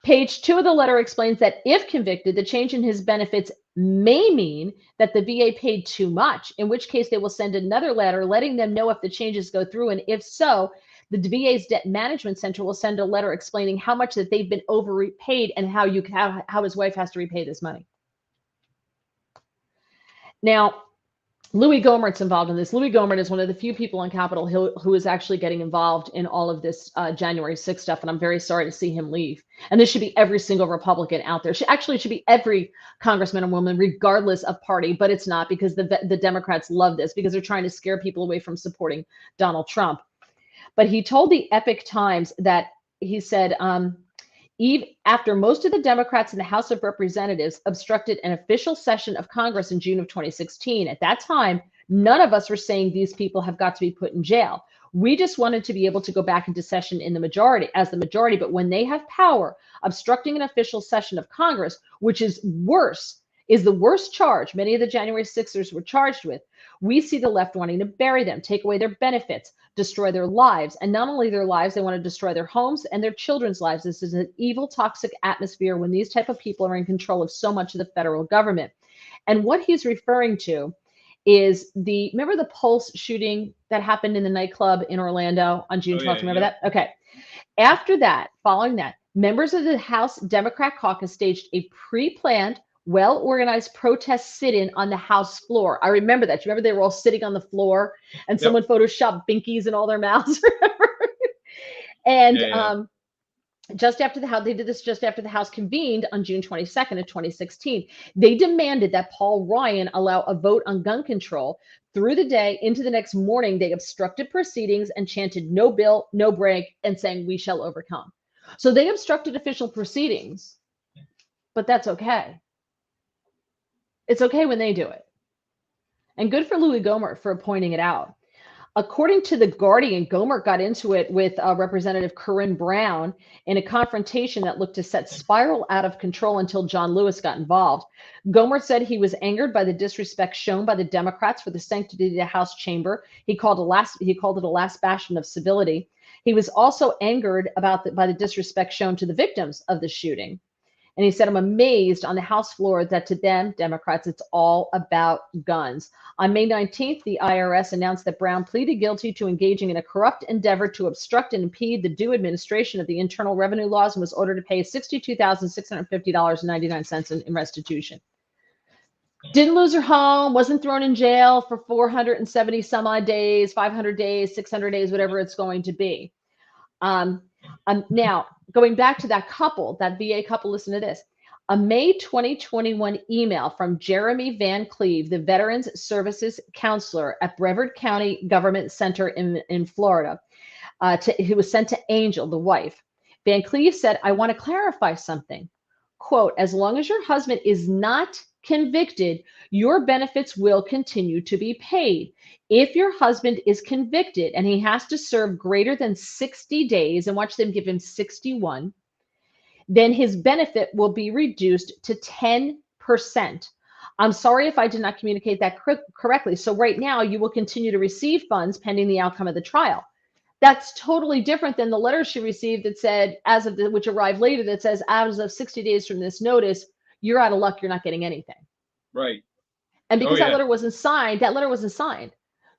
Page 2 of the letter explains that if convicted, the change in his benefits may mean that the VA paid too much, in which case they will send another letter letting them know if the changes go through, and if so, the VA's Debt Management Center will send a letter explaining how much that they've been overpaid and how his wife has to repay this money. Now, Louis Gohmert's involved in this. Louis Gohmert is one of the few people on Capitol Hill who is actually getting involved in all of this January 6th stuff, and I'm very sorry to see him leave. And this should be every single Republican out there. It should be every congressman and woman, regardless of party, but it's not, because the Democrats love this because they're trying to scare people away from supporting Donald Trump. But he told the Epic Times that he said, even after most of the Democrats in the House of Representatives obstructed an official session of Congress in June of 2016, at that time, none of us were saying these people have got to be put in jail. We just wanted to be able to go back into session in the majority, but when they have power, obstructing an official session of Congress, which is worse is the worst charge many of the January 6ers were charged with. We see the left wanting to bury them, take away their benefits, destroy their lives. And not only their lives, they want to destroy their homes and their children's lives. This is an evil, toxic atmosphere when these type of people are in control of so much of the federal government. And what he's referring to is remember the Pulse shooting that happened in the nightclub in Orlando on June 12th? Remember that? Okay. After that, following that, members of the House Democrat caucus staged a pre-planned, well-organized protest sit-in on the House floor. I remember that. You remember they were all sitting on the floor and someone photoshopped binkies in all their mouths? And just after they did this just after the House convened on June 22nd of 2016. They demanded that Paul Ryan allow a vote on gun control. Through the day into the next morning, they obstructed proceedings and chanted "no bill, no break," and saying "we shall overcome." So they obstructed official proceedings, but that's okay. It's okay when they do it. And good for Louis Gohmert for pointing it out. According to The Guardian, Gohmert got into it with Representative Corinne Brown in a confrontation that looked to spiral out of control until John Lewis got involved. Gohmert said he was angered by the disrespect shown by the Democrats for the sanctity of the House chamber. He called it a last bastion of civility. He was also angered by the disrespect shown to the victims of the shooting. And he said, "I'm amazed on the House floor that to them, Democrats, it's all about guns." On May 19th, the IRS announced that Brown pleaded guilty to engaging in a corrupt endeavor to obstruct and impede the due administration of the Internal Revenue laws and was ordered to pay $62,650.99 in restitution. Didn't lose her home, wasn't thrown in jail for 470 some odd days, 500 days, 600 days, whatever it's going to be. Now, going back to that couple, that VA couple, listen to this. A May 2021 email from Jeremy Van Cleve, the Veterans Services Counselor at Brevard County Government Center in Florida, who was sent to Angel, the wife. Van Cleve said, "I want to clarify something. Quote, as long as your husband is not convicted, your benefits will continue to be paid. If your husband is convicted and he has to serve greater than 60 days, and watch them give him 61, then his benefit will be reduced to 10%. I'm sorry if I did not communicate that correctly. So right now you will continue to receive funds pending the outcome of the trial." That's totally different than the letter she received that said, which arrived later, that says, as of 60 days from this notice, you're out of luck. You're not getting anything. Right. And because that letter wasn't signed.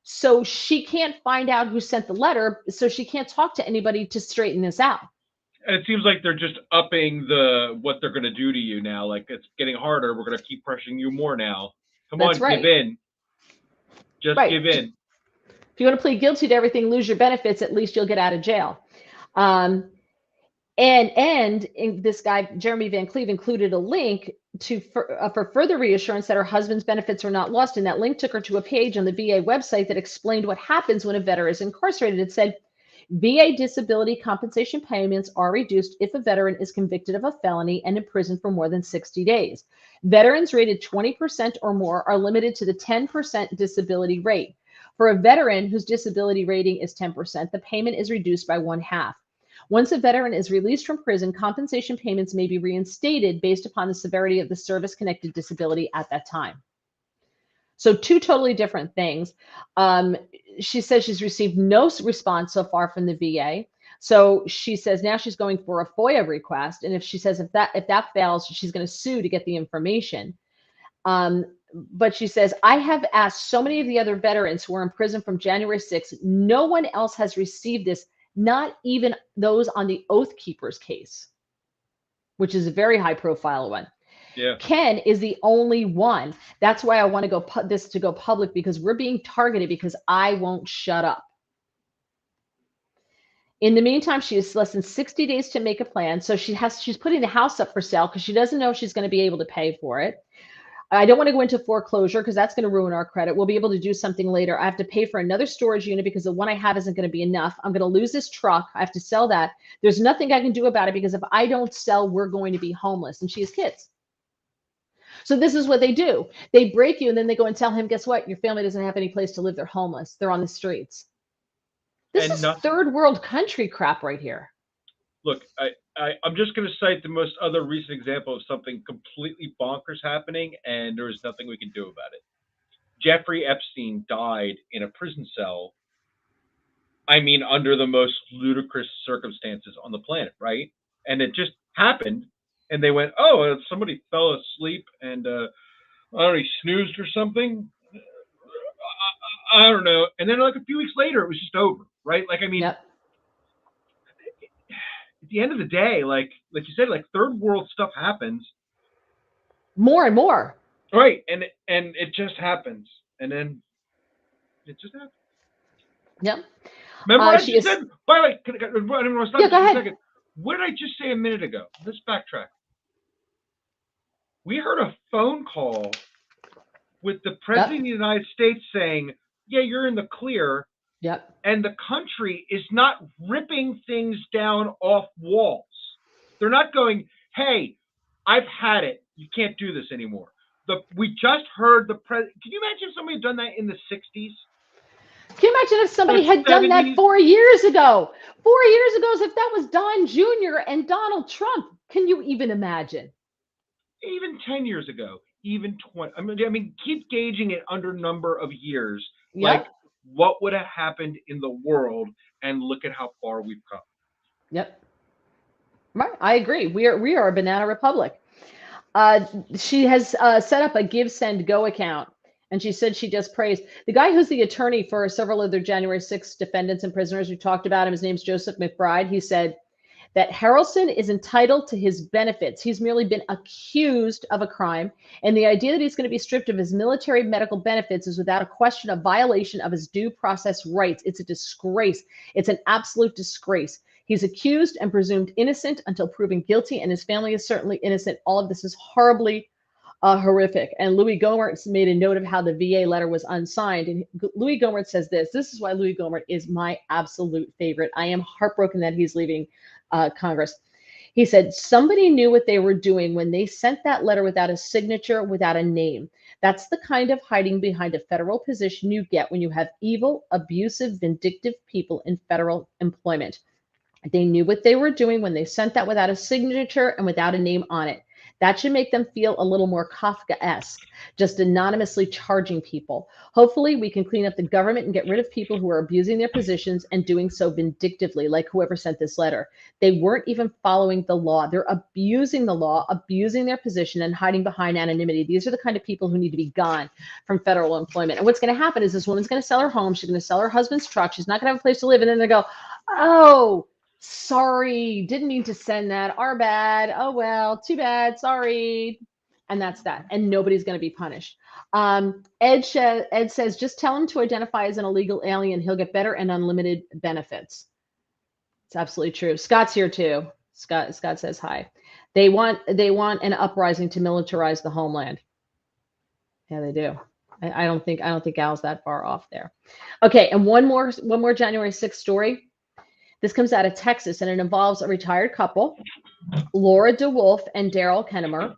So she can't find out who sent the letter. So she can't talk to anybody to straighten this out. And it seems like they're just upping what they're going to do to you now. Like, it's getting harder. We're going to keep pressuring you more now. Come on, give in. Just give in. If you want to plead guilty to everything, lose your benefits, at least you'll get out of jail. And this guy, Jeremy Van Cleve, included a link for further reassurance that her husband's benefits are not lost. And that link took her to a page on the VA website that explained what happens when a veteran is incarcerated. It said, VA disability compensation payments are reduced if a veteran is convicted of a felony and in prison for more than 60 days. Veterans rated 20% or more are limited to the 10% disability rate. For a veteran whose disability rating is 10%, the payment is reduced by 1/2. Once a veteran is released from prison, compensation payments may be reinstated based upon the severity of the service-connected disability at that time. So two totally different things. She says she's received no response so far from the VA. So she says now she's going for a FOIA request. And if that fails, she's going to sue to get the information. But she says, I have asked so many of the other veterans who were in prison from January 6th. No one else has received this, not even those on the Oath Keepers case, which is a very high profile one. Yeah. Ken is the only one. That's why I want to go go public, because we're being targeted because I won't shut up. In the meantime, she has less than 60 days to make a plan. So she's putting the house up for sale because she doesn't know if she's going to be able to pay for it. I don't want to go into foreclosure because that's going to ruin our credit. We'll be able to do something later. I have to pay for another storage unit because the one I have isn't going to be enough. I'm going to lose this truck. I have to sell that. There's nothing I can do about it because if I don't sell, we're going to be homeless. And she has kids. So this is what they do. They break you and then they go and tell him, guess what? Your family doesn't have any place to live. They're homeless. They're on the streets. This is third world country crap right here. look, I'm just going to cite the most other recent example of something completely bonkers happening, and there is nothing we can do about it. Jeffrey Epstein died in a prison cell. I mean, under the most ludicrous circumstances on the planet, right? And it just happened, and they went, "Oh, somebody fell asleep and I don't know, he snoozed or something." I don't know. And then like a few weeks later, it was just over, right? Like, I mean, Yep. at the end of the day, like you said, like third world stuff happens, More and more. right? And it just happens, and then it just happens. Yep. Remember what I she just is- said? By the way, I didn't want to stop Yeah, you go for a ahead. second. What did I just say a minute ago? Let's backtrack. We heard a phone call with the President of the United States saying, "Yeah, you're in the clear," Yep. and the country is not ripping things down off walls. They're not going, "Hey, I've had it. You can't do this anymore." We just heard the president. Can you imagine if somebody had done that in the 60s? Can you imagine if somebody Or had done that 70s? 4 years ago? 4 years ago, if that was Don Jr. and Donald Trump, can you even imagine? Even 10 years ago, even 20. I mean, keep gauging it under number of years. Yep. Like, what would have happened in the world? And look at how far we've come. Yep. Right. I agree. We are a banana republic. She has set up a Give, Send, Go account. And she said she just praised the guy who's the attorney for several of their January 6th defendants and prisoners. We talked about him. His name's Joseph McBride. He said that Harrelson is entitled to his benefits. He's merely been accused of a crime. And the idea that he's going to be stripped of his military medical benefits is without a question a violation of his due process rights. It's a disgrace. It's an absolute disgrace. He's accused and presumed innocent until proven guilty, and his family is certainly innocent. All of this is horribly horrific. And Louis Gohmert made a note of how the VA letter was unsigned. And Louis Gohmert says this. This is why Louis Gohmert is my absolute favorite. I am heartbroken that he's leaving Congress. He said, somebody knew what they were doing when they sent that letter without a signature, without a name. That's the kind of hiding behind a federal position you get when you have evil, abusive, vindictive people in federal employment. They knew what they were doing when they sent that without a signature and without a name on it. That should make them feel a little more Kafkaesque, just anonymously charging people. Hopefully, we can clean up the government and get rid of people who are abusing their positions and doing so vindictively, like whoever sent this letter. They weren't even following the law. They're abusing the law, abusing their position, and hiding behind anonymity. These are the kind of people who need to be gone from federal employment. And what's going to happen is this woman's going to sell her home. She's going to sell her husband's truck. She's not going to have a place to live. And then they go, oh, sorry, didn't mean to send that. Our bad. Oh, well, too bad. Sorry. And that's that. And nobody's going to be punished. Ed says, just tell him to identify as an illegal alien. He'll get better and unlimited benefits. It's absolutely true. Scott's here too. Scott says hi. They want an uprising to militarize the homeland. Yeah, they do. I don't think Al's that far off there. Okay, and one more January 6th story. This comes out of Texas, and it involves a retired couple, Laura DeWolf and Daryl Kennemer.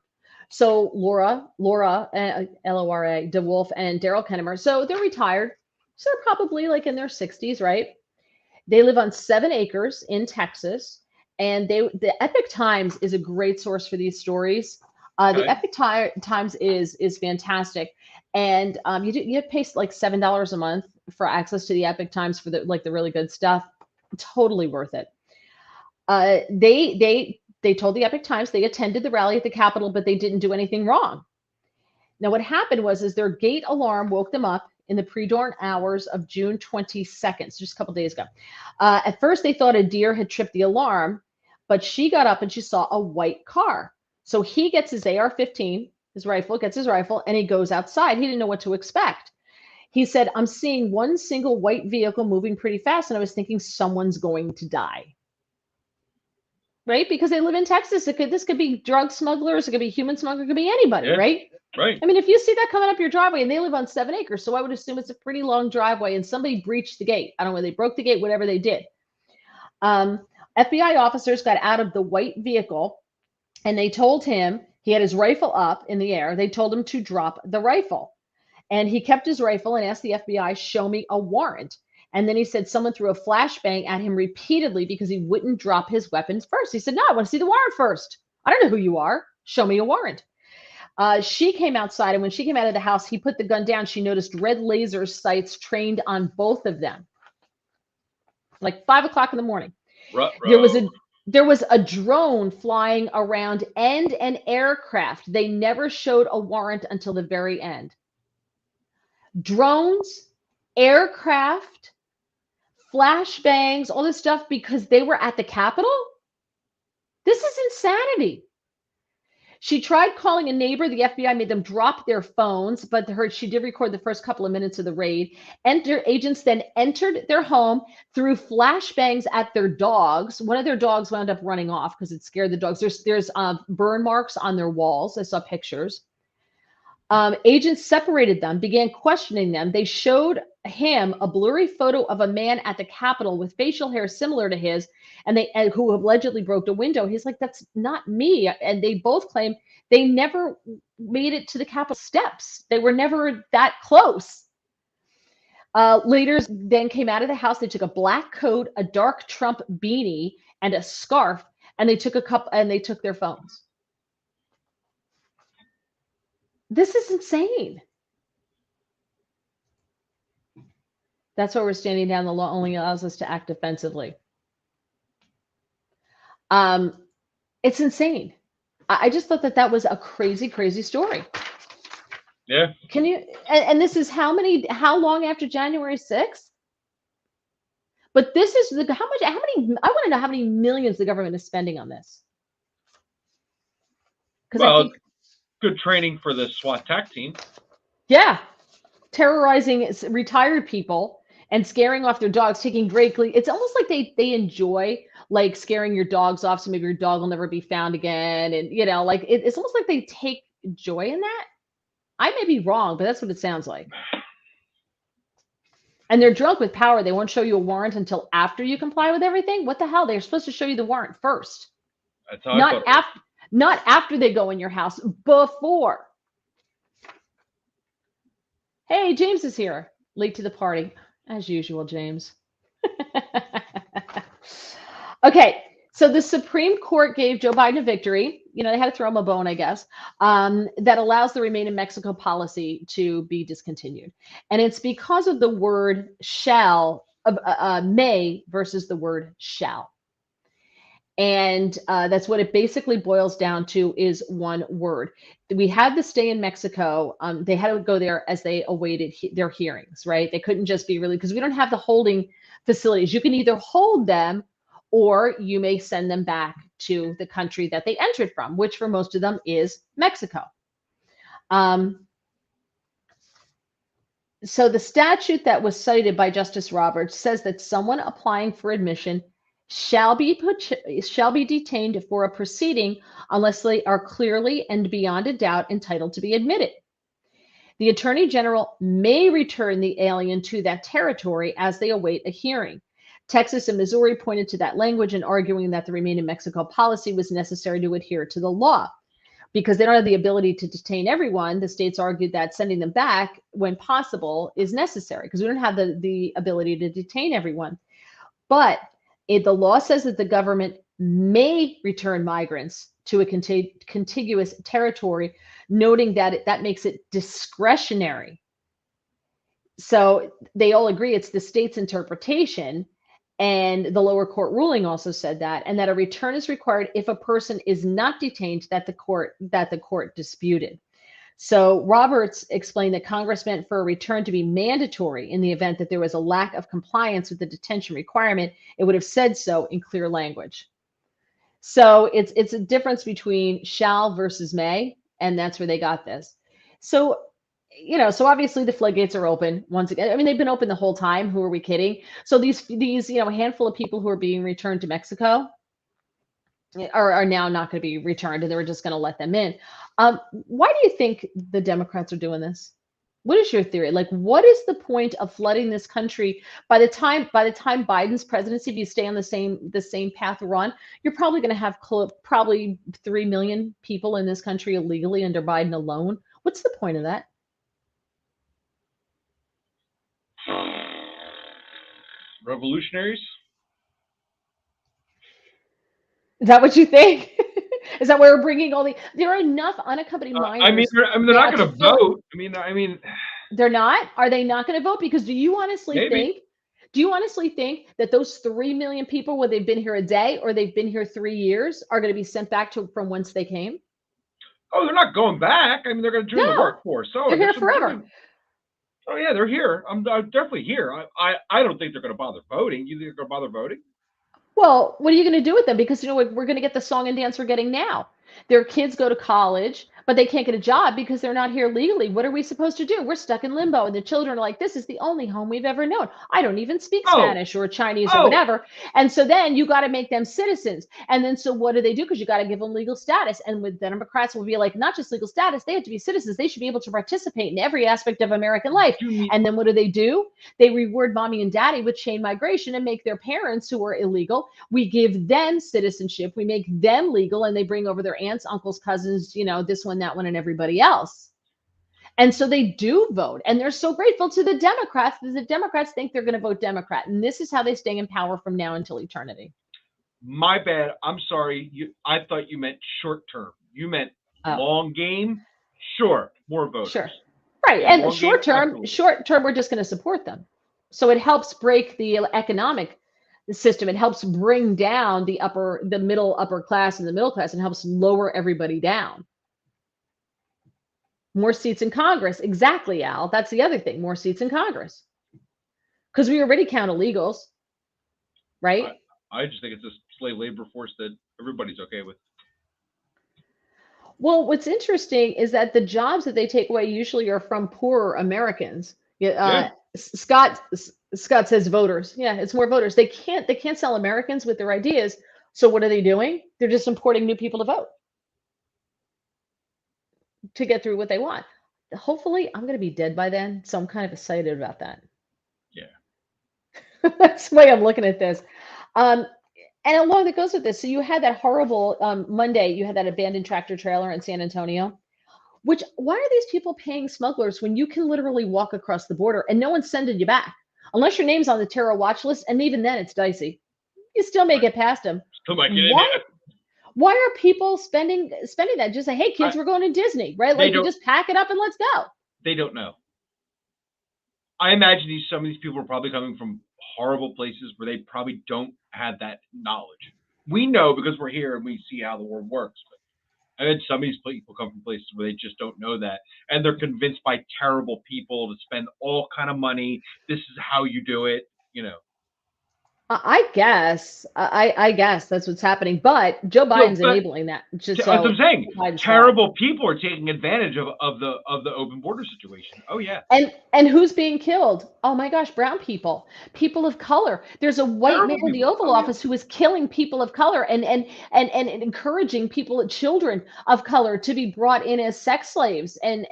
So Laura, L-O-R-A, DeWolf and Daryl Kennemer. So they're retired. So they're probably like in their 60s, right? They live on 7 acres in Texas, and the Epic Times is a great source for these stories. Okay. The Epic Times is fantastic, and you pay like $7 a month for access to the Epic Times for the really good stuff. Totally worth it. They told the Epic Times they attended the rally at the Capitol, but they didn't do anything wrong. Now, what happened was their gate alarm woke them up in the pre-dawn hours of June 22nd, so just a couple days ago. At first, they thought a deer had tripped the alarm, but she got up and she saw a white car. So he gets his AR-15, gets his rifle, and he goes outside. He didn't know what to expect. He said, I'm seeing one single white vehicle moving pretty fast, and I was thinking someone's going to die. Right? Because they live in Texas. This could be drug smugglers. It could be human smugglers. It could be anybody, right? Right. I mean, if you see that coming up your driveway, and they live on 7 acres, so I would assume it's a pretty long driveway, and somebody breached the gate. I don't know whether they broke the gate, whatever they did. FBI officers got out of the white vehicle, and they told him, he had his rifle up in the air. They told him to drop the rifle. And he kept his rifle and asked the FBI, show me a warrant. And then he said someone threw a flashbang at him repeatedly because he wouldn't drop his weapons first. He said, no, I want to see the warrant first. I don't know who you are. Show me a warrant. She came outside, and when she came out of the house, he put the gun down. She noticed red laser sights trained on both of them. Like 5 o'clock in the morning. There was a drone flying around and an aircraft. They never showed a warrant until the very end. Drones, aircraft, flashbangs, all this stuff because they were at the Capitol? This is insanity. She tried calling a neighbor. The FBI made them drop their phones, but she did record the first couple of minutes of the raid. Agents then entered their home, threw flashbangs at their dogs. One of their dogs wound up running off because it scared the dogs. There's burn marks on their walls. I saw pictures. Agents separated them, began questioning them. They showed him a blurry photo of a man at the Capitol with facial hair similar to his, and who allegedly broke a window. He's like, that's not me. And they both claim they never made it to the Capitol steps. They were never that close. Leaders then came out of the house. They took a black coat, a dark Trump beanie, and a scarf, and they took their phones. This is insane. That's why we're standing down. The law only allows us to act defensively. It's insane. I just thought that was a crazy, crazy story. Yeah. Can you? And this is how long after January 6th? But this is how many? I want to know how many millions the government is spending on this. Well, good training for the SWAT TAC team. Yeah, terrorizing retired people and scaring off their dogs, taking greatly. It's almost like they enjoy like scaring your dogs off, so maybe your dog will never be found again, and like it's almost like they take joy in that. I may be wrong, but that's what it sounds like. And they're drunk with power. They won't show you a warrant until after you comply with everything. What the hell? They're supposed to show you the warrant first. That's how Not after they go in your house, before. Hey, James is here. Late to the party. As usual, James. Okay, so the Supreme Court gave Joe Biden a victory. They had to throw him a bone, I guess, that allows the Remain in Mexico policy to be discontinued. And it's because of the word may versus the word shall. And that's what it basically boils down to, is one word. We had the stay in Mexico. They had to go there as they awaited their hearings, right? They couldn't just be because we don't have the holding facilities. You can either hold them or you may send them back to the country that they entered from, which for most of them is Mexico. So the statute that was cited by Justice Roberts says that someone applying for admission shall be detained for a proceeding unless they are clearly and beyond a doubt entitled to be admitted. The Attorney General may return the alien to that territory as they await a hearing. Texas and Missouri pointed to that language in arguing that the Remain in Mexico policy was necessary to adhere to the law. Because they don't have the ability to detain everyone, the states argued that sending them back when possible is necessary because we don't have the ability to detain everyone. But the law says that the government may return migrants to a contiguous territory, noting that that makes it discretionary. So they all agree it's the state's interpretation, and the lower court ruling also said that, and that a return is required if a person is not detained that the court disputed. So Roberts explained that Congress meant for a return to be mandatory in the event that there was a lack of compliance with the detention requirement. It would have said so in clear language. So it's a difference between shall versus may, and that's where they got this. So, so obviously the floodgates are open once again. I mean, they've been open the whole time. Who are we kidding? So these a handful of people who are being returned to Mexico are now not going to be returned, and they were just going to let them in. Why do you think the Democrats are doing this? What is your theory? Like, what is the point of flooding this country? By the time Biden's presidency, if you stay on the same path we're on, you're probably going to have probably 3 million people in this country illegally under Biden alone. What's the point of that? Revolutionaries? Is that what you think? Is that where we're bringing all the? There are enough unaccompanied minors. They're not now going to to fill- vote. They're not. Are they not going to vote? Because do you honestly Maybe. think? Do you honestly think that those 3 million people, whether they've been here a day or they've been here 3 years, are going to be sent back to from whence they came? Oh, they're not going back. They're going to join the No, workforce. So they're here forever. Oh yeah, they're here. I'm definitely here. I don't think they're going to bother voting. You think they're going to bother voting? Well, what are you going to do with them? Because we're going to get the song and dance we're getting now. Their kids go to college, but they can't get a job because they're not here legally. What are we supposed to do? We're stuck in limbo, and the children are like, "This is the only home we've ever known. I don't even speak Oh. Spanish or Chinese or Oh. whatever." And so then you got to make them citizens. And then so what do? Because you got to give them legal status. And with the Democrats will be like, not just legal status, they have to be citizens. They should be able to participate in every aspect of American life. And then what do? They reward mommy and daddy with chain migration and make their parents who are illegal. We give them citizenship. We make them legal, and they bring over their aunts, uncles, cousins, this one, that one, and everybody else. And so they do vote, and they're so grateful to the Democrats that the Democrats think they're going to vote Democrat. And this is how they stay in power from now until eternity. My bad. I'm sorry. I thought you meant short term. You meant long game. Sure, more voters. Sure. Right. Yeah, and short term, we're just going to support them. So it helps break the economic system. It helps bring down the middle upper class and the middle class, and helps lower everybody down. More seats in Congress. Exactly, Al. That's the other thing. More seats in Congress. Because we already count illegals, right? I just think it's a slave labor force that everybody's okay with. Well, what's interesting is that the jobs that they take away usually are from poorer Americans. Scott says voters. Yeah, it's more voters. They can't sell Americans with their ideas. So what are they doing? They're just importing new people to vote to get through what they want. Hopefully, I'm going to be dead by then, so I'm kind of excited about that. Yeah. That's the way I'm looking at this. And along that goes with this. So you had that horrible Monday, you had that abandoned tractor trailer in San Antonio. Why are these people paying smugglers when you can literally walk across the border and no one's sending you back? Unless your name's on the terror watch list, and even then it's dicey. You still may get past them. Why are people spending that? Just say, hey, kids, we're going to Disney, right? Like, you just pack it up and let's go. They don't know. I imagine some of these people are probably coming from horrible places where they probably don't have that knowledge. We know because we're here and we see how the world works. But I had some of these people come from places where they just don't know that, and they're convinced by terrible people to spend all kind of money. This is how you do it, I guess that's what's happening, but Joe Biden's enabling that. That's what I'm saying. Terrible people are taking advantage of the open border situation. Oh yeah. And who's being killed? Oh my gosh, brown people, people of color. There's a white man in the Oval Office who is killing people of color and encouraging children of color to be brought in as sex slaves and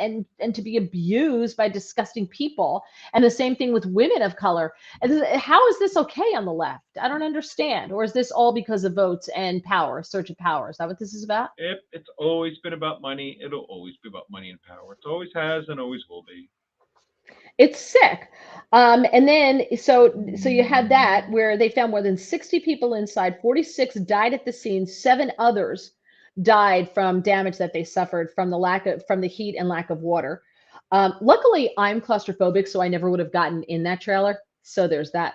to be abused by disgusting people. And the same thing with women of color. And how is this okay on the left? I don't understand. Or is this all because of votes and power, search of power? Is that what this is about? It's always been about money. It'll always be about money and power. It always has and always will be. It's sick. And then, so you had that where they found more than 60 people inside, 46 died at the scene, 7 others died from damage that they suffered from the heat and lack of water. Luckily, I'm claustrophobic, so I never would have gotten in that trailer. So there's that.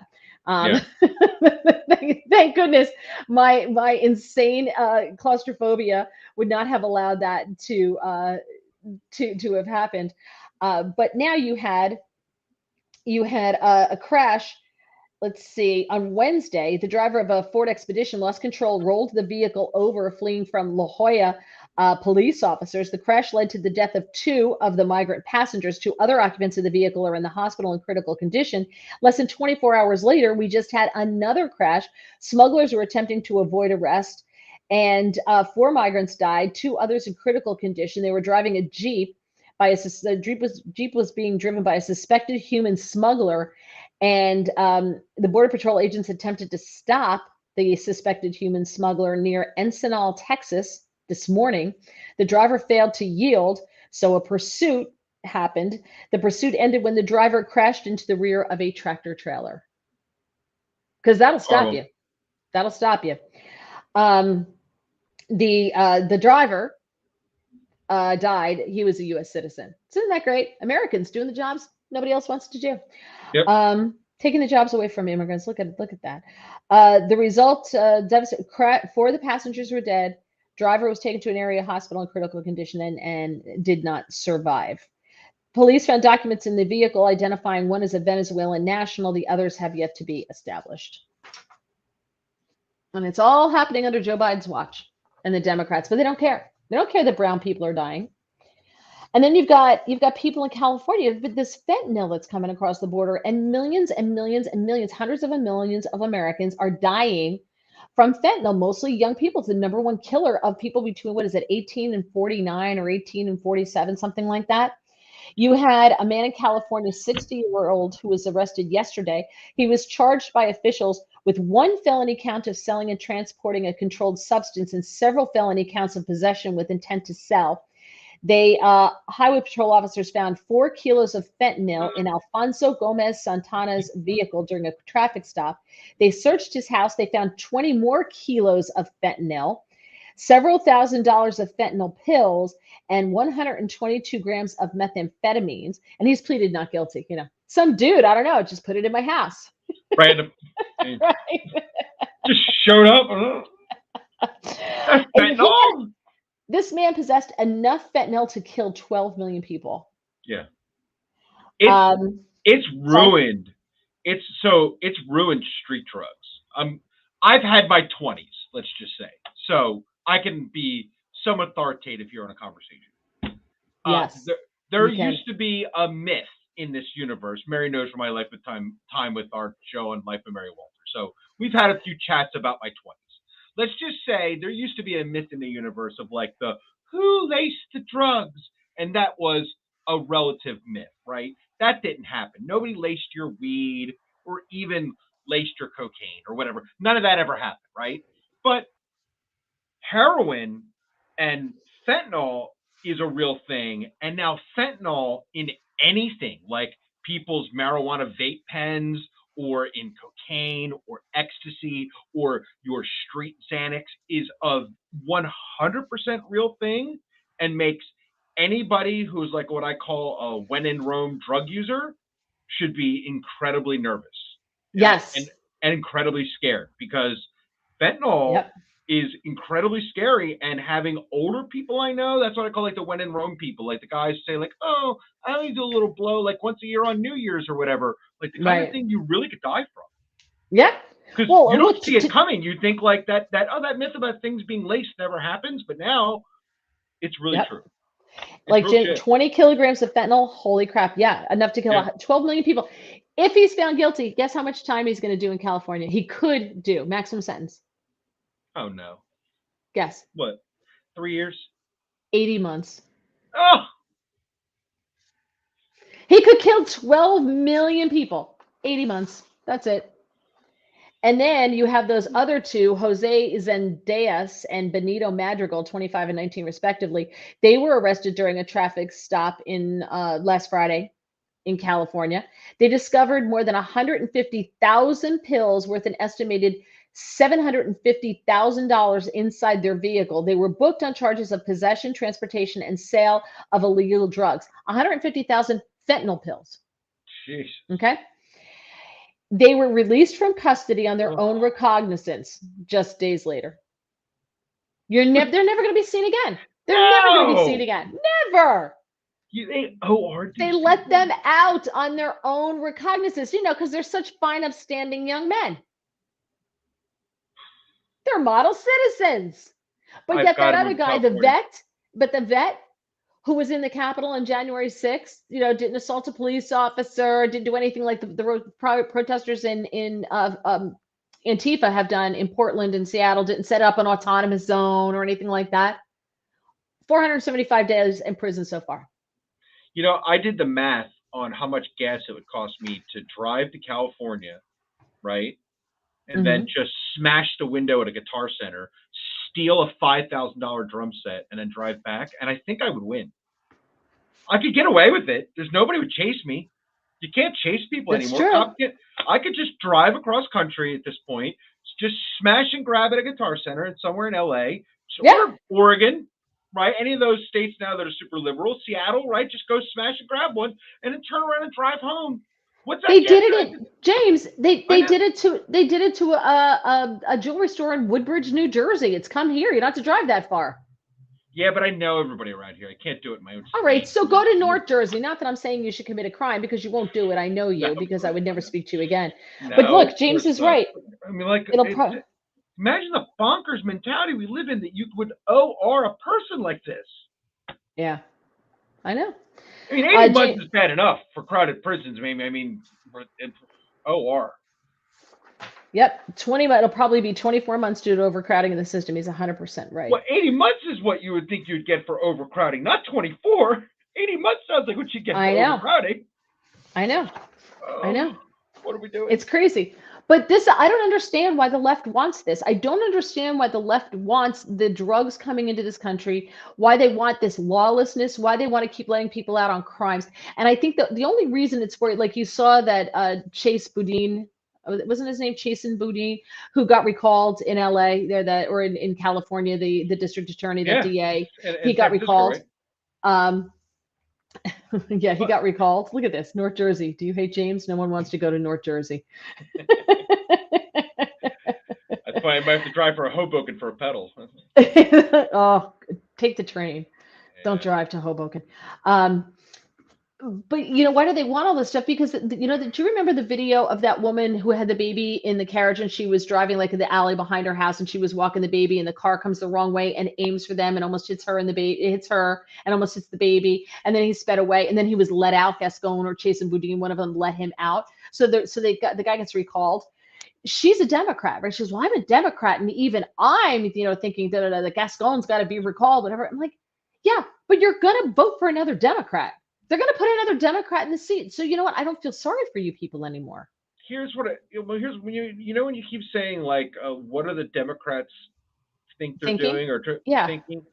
Thank goodness my insane claustrophobia would not have allowed that to have happened. But now you had a crash. Let's see. On Wednesday, the driver of a Ford Expedition lost control, rolled the vehicle over, fleeing from La Jolla police officers. The crash led to the death of 2 of the migrant passengers. 2 other occupants of the vehicle are in the hospital in critical condition. Less than 24 hours later, we just had another crash. Smugglers were attempting to avoid arrest, and 4 migrants died, 2 others in critical condition. They were driving a Jeep. The Jeep was being driven by a suspected human smuggler, and the Border Patrol agents attempted to stop the suspected human smuggler near Encinal, Texas this morning. The driver failed to yield, so a pursuit happened. The pursuit ended when the driver crashed into the rear of a tractor trailer. because that'll stop Horrible. you. That'll stop you. The driver died. He was a U.S. citizen. Isn't that great? Americans doing the jobs nobody else wants to do. Yep. Taking the jobs away from immigrants. Look at that. The result: four of the passengers were dead. Driver was taken to an area hospital in critical condition and did not survive. Police found documents in the vehicle identifying one as a Venezuelan national. The others have yet to be established. And it's all happening under Joe Biden's watch and the Democrats, but they don't care. They don't care that brown people are dying. And then you've got people in California, but this fentanyl that's coming across the border, and millions and millions and millions, hundreds of millions of Americans are dying from fentanyl, mostly young people. It's the number one killer of people between, 18 and 49 or 18 and 47, something like that. You had a man in California, 60-year-old, who was arrested yesterday. He was charged by officials with one felony count of selling and transporting a controlled substance and several felony counts of possession with intent to sell. Highway patrol officers found 4 kilos of fentanyl in Alfonso Gomez Santana's vehicle during a traffic stop. They searched his house. They found 20 more kilos of fentanyl, several $1,000s of fentanyl pills, and 122 grams of methamphetamines. And he's pleaded not guilty. Some dude, I don't know, just put it in my house. Random. Right. Just showed up. That's fentanyl. This man possessed enough fentanyl to kill 12 million people. Yeah. It's ruined. It's ruined street drugs. I've had my 20s, let's just say. So I can be some authoritative here on a conversation. Yes. There used to be a myth in this universe. Mary knows from my life with time with our show on Life of Mary Walter. So we've had a few chats about my 20s. Let's just say there used to be a myth in the universe of like the who laced the drugs, and that was a relative myth, right? That didn't happen. Nobody laced your weed or even laced your cocaine or whatever. None of that ever happened, right? But heroin and fentanyl is a real thing, and now fentanyl in anything like people's marijuana vape pens or in cocaine or ecstasy or your street Xanax is a 100% real thing and makes anybody who's like what I call a when in Rome drug user should be incredibly nervous. Yes. And incredibly scared because fentanyl is incredibly scary, and having older people I know, that's what I call like the when in Rome people, like the guys say like, oh, I only do a little blow like once a year on New Year's or whatever, like the kind of thing you really could die from. Yeah. Because you don't see it coming. You think like that myth about things being laced never happens, but now it's really true. Like 20 kilograms of fentanyl, holy crap. Yeah, enough to kill 12 million people. If he's found guilty, guess how much time he's going to do in California? He could do maximum sentence. Oh, no. Guess. What? 3 years? 80 months. Oh! He could kill 12 million people. 80 months. That's it. And then you have those other two, Jose Zendejas and Benito Madrigal, 25 and 19 respectively. They were arrested during a traffic stop in last Friday in California. They discovered more than 150,000 pills worth an estimated $750,000 inside their vehicle. They were booked on charges of possession, transportation, and sale of illegal drugs. 150,000 fentanyl pills. Jeez. Okay. They were released from custody on their own recognizance just days later. They're never going to be seen again. They're never going to be seen again. Never. They let them out on their own recognizance, because they're such fine, upstanding young men. They're model citizens. But yet that other guy, the vet who was in the Capitol on January 6th, didn't assault a police officer, didn't do anything like the protesters in Antifa have done in Portland and Seattle, didn't set up an autonomous zone or anything like that. 475 days in prison so far. I did the math on how much gas it would cost me to drive to California, right? And then just smash the window at a Guitar Center, steal a $5,000 drum set, and then drive back. And I think I would win. I could get away with it. Nobody would chase me. You can't chase people That's anymore. true. I could just drive across country at this point, just smash and grab at a Guitar Center and somewhere in LA, or Oregon, right? Any of those states now that are super liberal, Seattle, right? Just go smash and grab one and then turn around and drive home. What's that? They did it in James. They I know. did it to a jewelry store in Woodbridge, New Jersey. It's come here. You don't have to drive that far. Yeah, but I know everybody around here. I can't do it in my own state. All right, so go to North Jersey. Not that I'm saying you should commit a crime, because you won't do it. I know you, No. because I would never speak to you again. No, But look, of James course is not. right. I mean, like, Imagine the bonkers mentality we live in, that you would OR a person like this. Yeah, I know. I mean, 80 months is bad enough for crowded prisons. I mean, for OR. Yep, it'll probably be 24 months due to overcrowding in the system. He's 100% right. Well, 80 months is what you would think you'd get for overcrowding, not 24. 80 months sounds like what you get for overcrowding. I know. I know. What are we doing? It's crazy. But I don't understand why the left wants this. I don't understand why the left wants the drugs coming into this country, why they want this lawlessness, why they want to keep letting people out on crimes. And I think that the only reason it's for, like, you saw that Chase Boudin, wasn't his name Chasen Boudin, who got recalled in LA or in California, the district attorney, the DA, he got recalled. Right? Yeah, he got recalled. Look at this, North Jersey. Do you hate James? No one wants to go to North Jersey. That's why I might have to drive for a Hoboken for a pedal. Oh, take the train. Yeah. Don't drive to Hoboken. But why do they want all this stuff? Because do you remember the video of that woman who had the baby in the carriage, and she was driving like in the alley behind her house, and she was walking the baby, and the car comes the wrong way and aims for them and almost hits her, and the baby hits her and almost hits the baby, and then he sped away, and then he was let out. Gascon or Chasen Boudin, one of them, let him out. So the guy gets recalled. She's a Democrat, right? She goes, well, I'm a Democrat, and even I'm thinking that the Gascon's got to be recalled, whatever. I'm like, yeah, but you're gonna vote for another Democrat. They're going to put another Democrat in the seat. So you know what? I don't feel sorry for you people anymore. Here's when you keep saying, like, what are the Democrats think they're doing or thinking?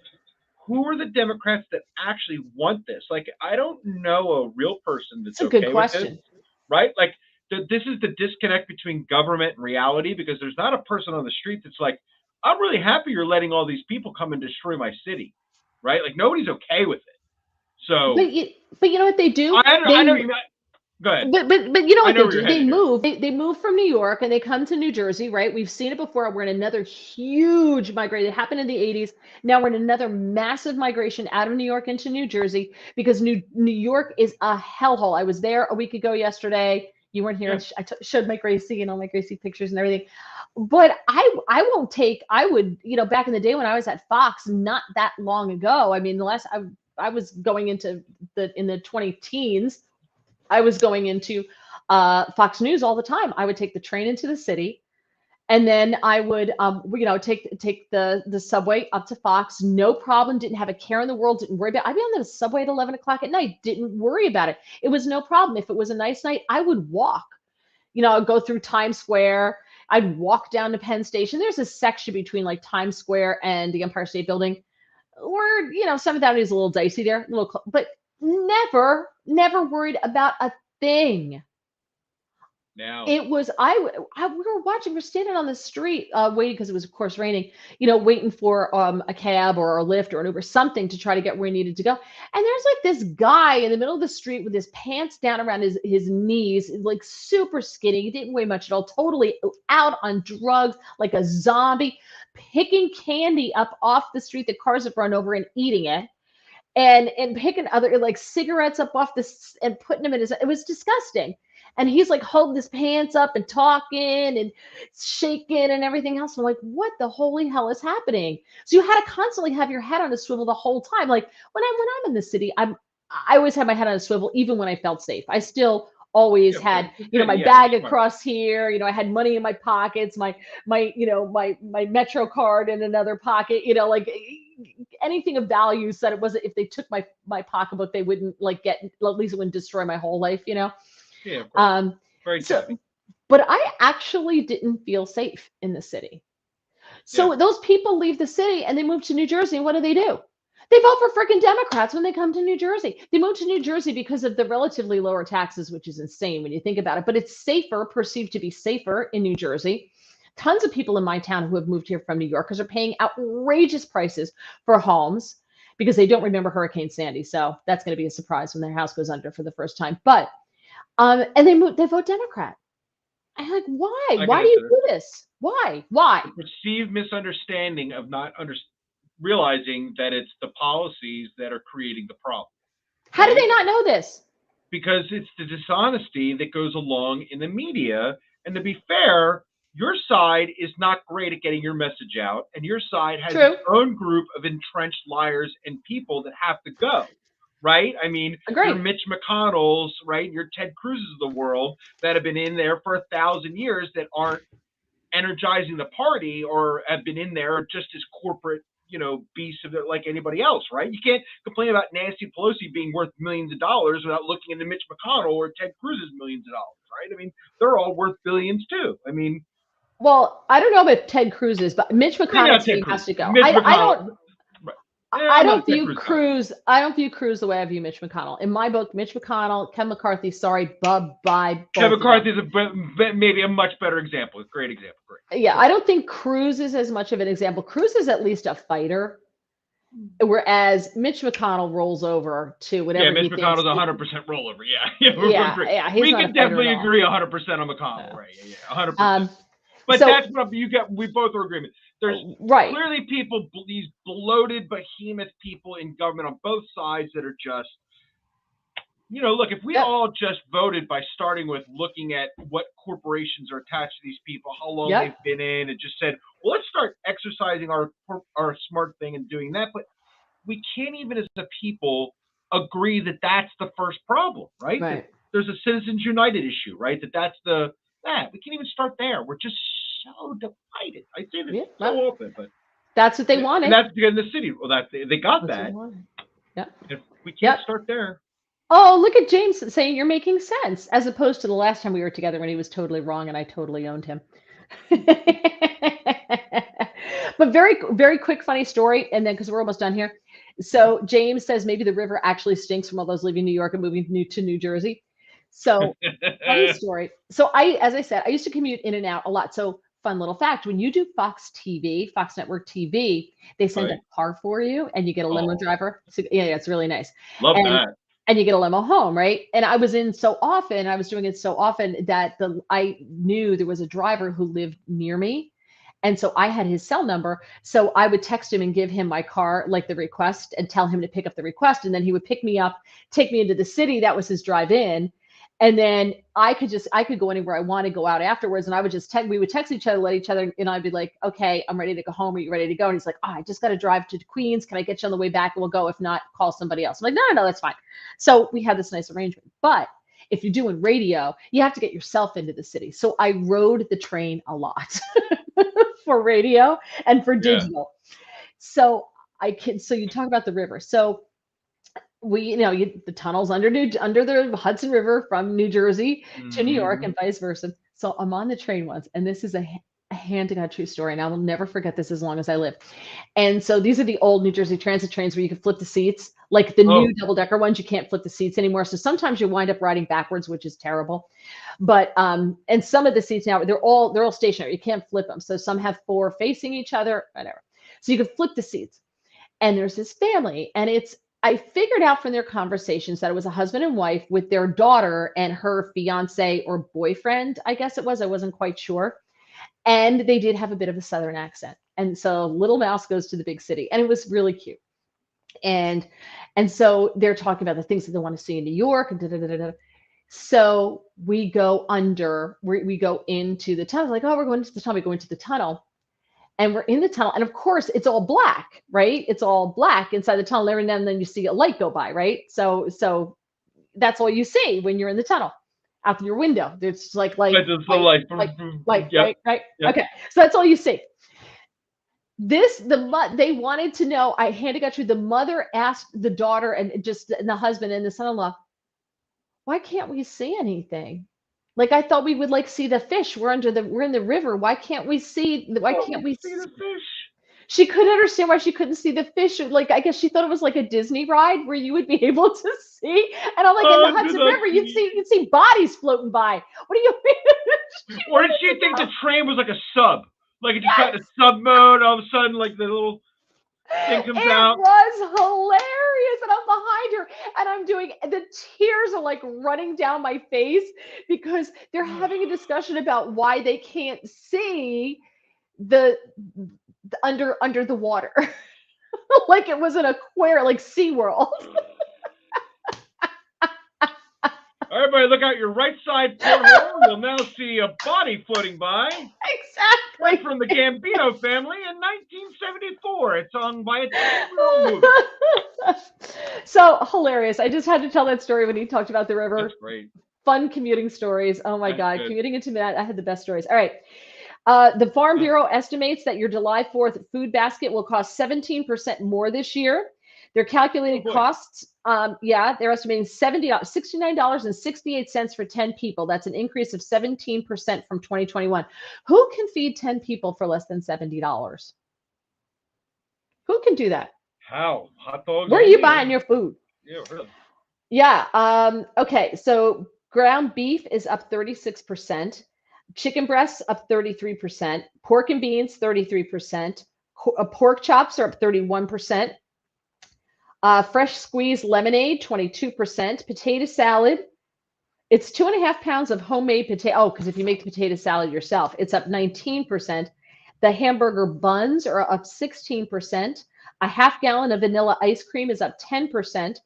Who are the Democrats that actually want this? Like, I don't know a real person that's okay with this, right? Like, this is the disconnect between government and reality, because there's not a person on the street that's like, I'm really happy you're letting all these people come and destroy my city, right? Like, nobody's okay with it. So, but you know what they do? I know you. Go ahead. But you know what they do? They move. They move from New York and they come to New Jersey, right? We've seen it before. We're in another huge migration. It happened in the 80s. Now we're in another massive migration out of New York into New Jersey, because New York is a hellhole. I was there a week ago yesterday. You weren't here. Yeah. I showed Mike Gracie and all my Gracie pictures and everything. But I would, back in the day when I was at Fox, not that long ago. I mean, I was going into in the 20 teens, I was going into Fox News all the time. I would take the train into the city, and then I would, take the subway up to Fox. No problem. Didn't have a care in the world. Didn't worry about it. I'd be on the subway at 11 o'clock at night. Didn't worry about it. It was no problem. If it was a nice night, I would walk. I'd go through Times Square. I'd walk down to Penn Station. There's a section between like Times Square and the Empire State Building where, some of that is a little dicey there, but never worried about a thing. Now it was, we're standing on the street, waiting, because it was of course raining, waiting for a cab or a Lyft or an Uber, something to try to get where we needed to go. And there's like this guy in the middle of the street with his pants down around his knees, like super skinny. He didn't weigh much at all, totally out on drugs, like a zombie, picking candy up off the street that cars have run over and eating it. And picking other like cigarettes up off this and putting them in his, it was disgusting. And he's like holding his pants up and talking and shaking and everything else. I'm like, what the holy hell is happening? So you had to constantly have your head on a swivel the whole time. Like when I'm in the city, I always had my head on a swivel, even when I felt safe. I still always had, my bag across here. I had money in my pockets, my Metro card in another pocket. Like anything of value. Said it wasn't, if they took my pocketbook, they wouldn't get, at least it wouldn't destroy my whole life. Yeah, of course. Very tough. But I actually didn't feel safe in the city. So those people leave the city and they move to New Jersey. And what do? They vote for freaking Democrats when they come to New Jersey. They moved to New Jersey because of the relatively lower taxes, which is insane when you think about it. But it's safer, perceived to be safer in New Jersey. Tons of people in my town who have moved here from New Yorkers are paying outrageous prices for homes because they don't remember Hurricane Sandy. So that's going to be a surprise when their house goes under for the first time. But and they vote Democrat. I'm like, why? I Why can do you answer do this? Why? Why? Perceived misunderstanding of not realizing that it's the policies that are creating the problem. How do Right? they not know this? Because it's the dishonesty that goes along in the media. And to be fair, your side is not great at getting your message out, and your side has True. its own group of entrenched liars and people that have to go. Right? I mean, Agreed. your Mitch McConnells, right? Your Ted Cruz's of the world that have been in there for 1,000 years that aren't energizing the party or have been in there just as corporate, beasts of it like anybody else, right? You can't complain about Nancy Pelosi being worth millions of dollars without looking into Mitch McConnell or Ted Cruz's millions of dollars, right? I mean, they're all worth billions too. I mean, Well, I don't know about Ted Cruz's, but Mitch maybe McConnell not to me Ted Cruz. has to go. Mitch I McConnell. don't. Right. I I'm not don't a Ted view Cruz guy. Cruz. I don't view Cruz the way I view Mitch McConnell. In my book, Mitch McConnell, Ken McCarthy. Sorry, bye. Kevin McCarthy is maybe a much better example. Great example. Great. Yeah, I don't think Cruz is as much of an example. Cruz is at least a fighter, whereas Mitch McConnell rolls over to whatever. Yeah, Mitch he McConnell's thinks. 100% rollover. Yeah, He's we not a can fighter definitely at all. agree 100% on McConnell, right? Yeah, 100%. But So- that's what you got. We both are in agreement. There's Right. clearly people, these bloated behemoth people in government on both sides that are just, look, if we Yep. all just voted by starting with looking at what corporations are attached to these people, how long Yep. they've been in, and just said, well, let's start exercising our smart thing and doing that. But we can't even as a people agree that that's the first problem, right? Right. There's a Citizens United issue, right? That's we can't even start there. We're just so divided. I say this so often, but that's what they wanted. And that's in the city. Well, they got That's what that. they wanted. Yep. If we can't Yep. start there. Oh, look at James saying you're making sense, as opposed to the last time we were together when he was totally wrong and I totally owned him. But very, very quick, funny story. And then, because we're almost done here. So James says maybe the river actually stinks from all those leaving New York and moving to New Jersey. So funny story. So as I said, I used to commute in and out a lot. So fun little fact, when you do Fox Network TV, they send Right. a car for you and you get a limo Oh. driver. So, yeah, it's really nice. Love that. And you get a limo home, right? And I was doing it so often that I knew there was a driver who lived near me. And so I had his cell number. So I would text him and give him my car, like the request, and tell him to pick up the request. And then he would pick me up, take me into the city. That was his drive in. And then I could go anywhere I want to go out afterwards. And I would we would text each other, let each other, and I'd be like, okay, I'm ready to go home. Are you ready to go? And he's like, I just got to drive to Queens. Can I get you on the way back? And we'll go. If not, call somebody else. I'm like, no, that's fine. So we had this nice arrangement. But if you're doing radio, you have to get yourself into the city. So I rode the train a lot for radio and for digital. So you talk about the river. So we, the tunnels under the Hudson River from New Jersey to New York and vice versa. So I'm on the train once, and this is a hand to God true story, and I will never forget this as long as I live. And so these are the old New Jersey Transit trains where you can flip the seats, like the new double-decker ones. You can't flip the seats anymore. So sometimes you wind up riding backwards, which is terrible. But and some of the seats now they're all stationary. You can't flip them. So some have four facing each other, whatever. So you can flip the seats. And there's this family, and I figured out from their conversations that it was a husband and wife with their daughter and her fiance or boyfriend, I guess it was. I wasn't quite sure. And they did have a bit of a Southern accent. And so little mouse goes to the big city, and it was really cute. And so they're talking about the things that they want to see in New York and da-da-da-da-da. So we go we go into the tunnel. Like, oh, we're going into the tunnel. We go into the tunnel. And we're in the tunnel. And of course, it's all black, right? It's all black inside the tunnel. Every now and then you see a light go by, right? So that's all you see when you're in the tunnel. Out your window, there's like light, yep. right? Yep. Okay, so that's all you see. They wanted to know. I handed got you. The mother asked the daughter and the husband and the son-in-law, why can't we see anything? Like, I thought we would see the fish. We're in the river. Why can't we see the fish? She couldn't understand why she couldn't see the fish. Like, I guess she thought it was like a Disney ride where you would be able to see. And I'm like, in the Hudson River, you'd see bodies floating by. What do you mean? Or did she think the train was like a sub? Like it just got in sub mode, all of a sudden, like the little thing comes out. It was hilarious. And I'm behind her and I'm doing, the tears are like running down my face because they're having a discussion about why they can't see the under the water. Like it was an aquarium, like SeaWorld. Everybody look out your right side porthole. You'll now see a body floating by. Exactly. From the Gambino family in 1974. It's on by a movie. So hilarious. I just had to tell that story when he talked about the river. That's great. Fun commuting stories. Oh my That's God. good. Commuting into that. I had the best stories. All right. The Farm Bureau estimates that your July 4th food basket will cost 17% more this year. Their calculated costs, they're estimating $69.68 for 10 people. That's an increase of 17% from 2021. Who can feed 10 people for less than $70? Who can do that? How? Hot dogs? Where are you buying your food? Yeah, really. Yeah. Okay. So ground beef is up 36%. Chicken breasts up 33%. Pork and beans, 33%. Pork chops are up 31%. Fresh squeezed lemonade, 22%. Potato salad, it's 2.5 pounds of homemade potato. Oh, because if you make the potato salad yourself, it's up 19%. The hamburger buns are up 16%. A half gallon of vanilla ice cream is up 10%.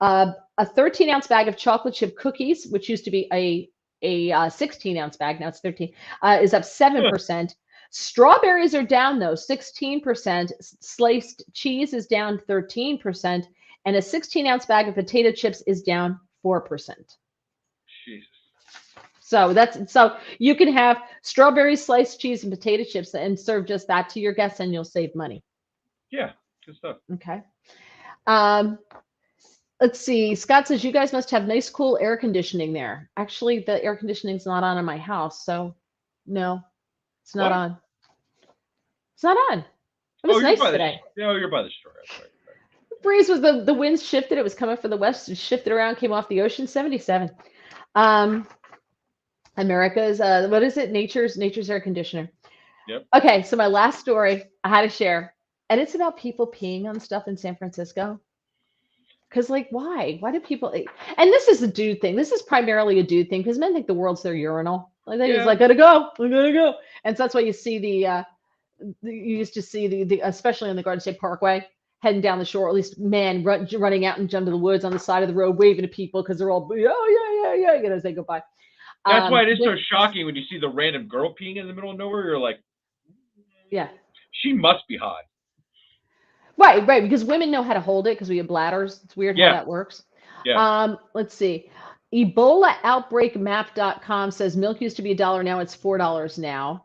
A 13-ounce bag of chocolate chip cookies, which used to be a 16-ounce bag, now it's 13, is up 7%. Strawberries are down though, 16%. Sliced cheese is down 13%, and a 16-ounce bag of potato chips is down 4%. Jesus. So you can have strawberries, sliced cheese, and potato chips, and serve just that to your guests, and you'll save money. Yeah, good stuff. Okay. Let's see. Scott says you guys must have nice, cool air conditioning there. Actually, the air conditioning's not on in my house, so no, it's not on. It's not on. It was nice today. You're by the store. Right. The breeze was the winds shifted. It was coming from the west. It shifted around, came off the ocean. 77. America's what is it? Nature's air conditioner. Yep. Okay, so my last story I had to share, and it's about people peeing on stuff in San Francisco. Because, like, why? Why do people? And this is a dude thing. This is primarily a dude thing because men think the world's their urinal. Like they just like gotta go, and so that's why you see you used to see the especially on the Garden State Parkway heading down the shore, at least men running out and jump to the woods on the side of the road, waving to people because they're all as they go by. That's why it is so shocking when you see the random girl peeing in the middle of nowhere. You're like, yeah, she must be hot. Right, because women know how to hold it because we have bladders. It's weird how that works. Yeah. Let's see. EbolaOutbreakMap.com says milk used to be $1. Now it's $4 now.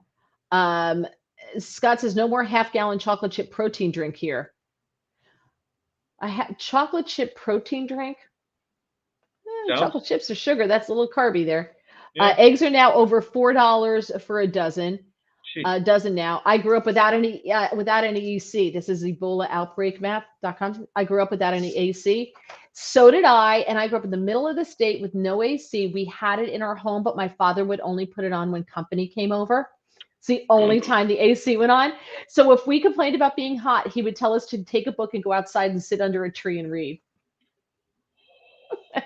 Scott says no more half-gallon chocolate chip protein drink here. I have chocolate chip protein drink. Chocolate chips are sugar. That's a little carby there. Yeah. Eggs are now over $4 for a dozen. Dozen now. I grew up without any AC. This is EbolaOutbreakMap.com. I grew up without any AC. So did I, and I grew up in the middle of the state with no AC. We had it in our home, but my father would only put it on when company came over. It's the only time the AC went on. So if we complained about being hot, he would tell us to take a book and go outside and sit under a tree and read.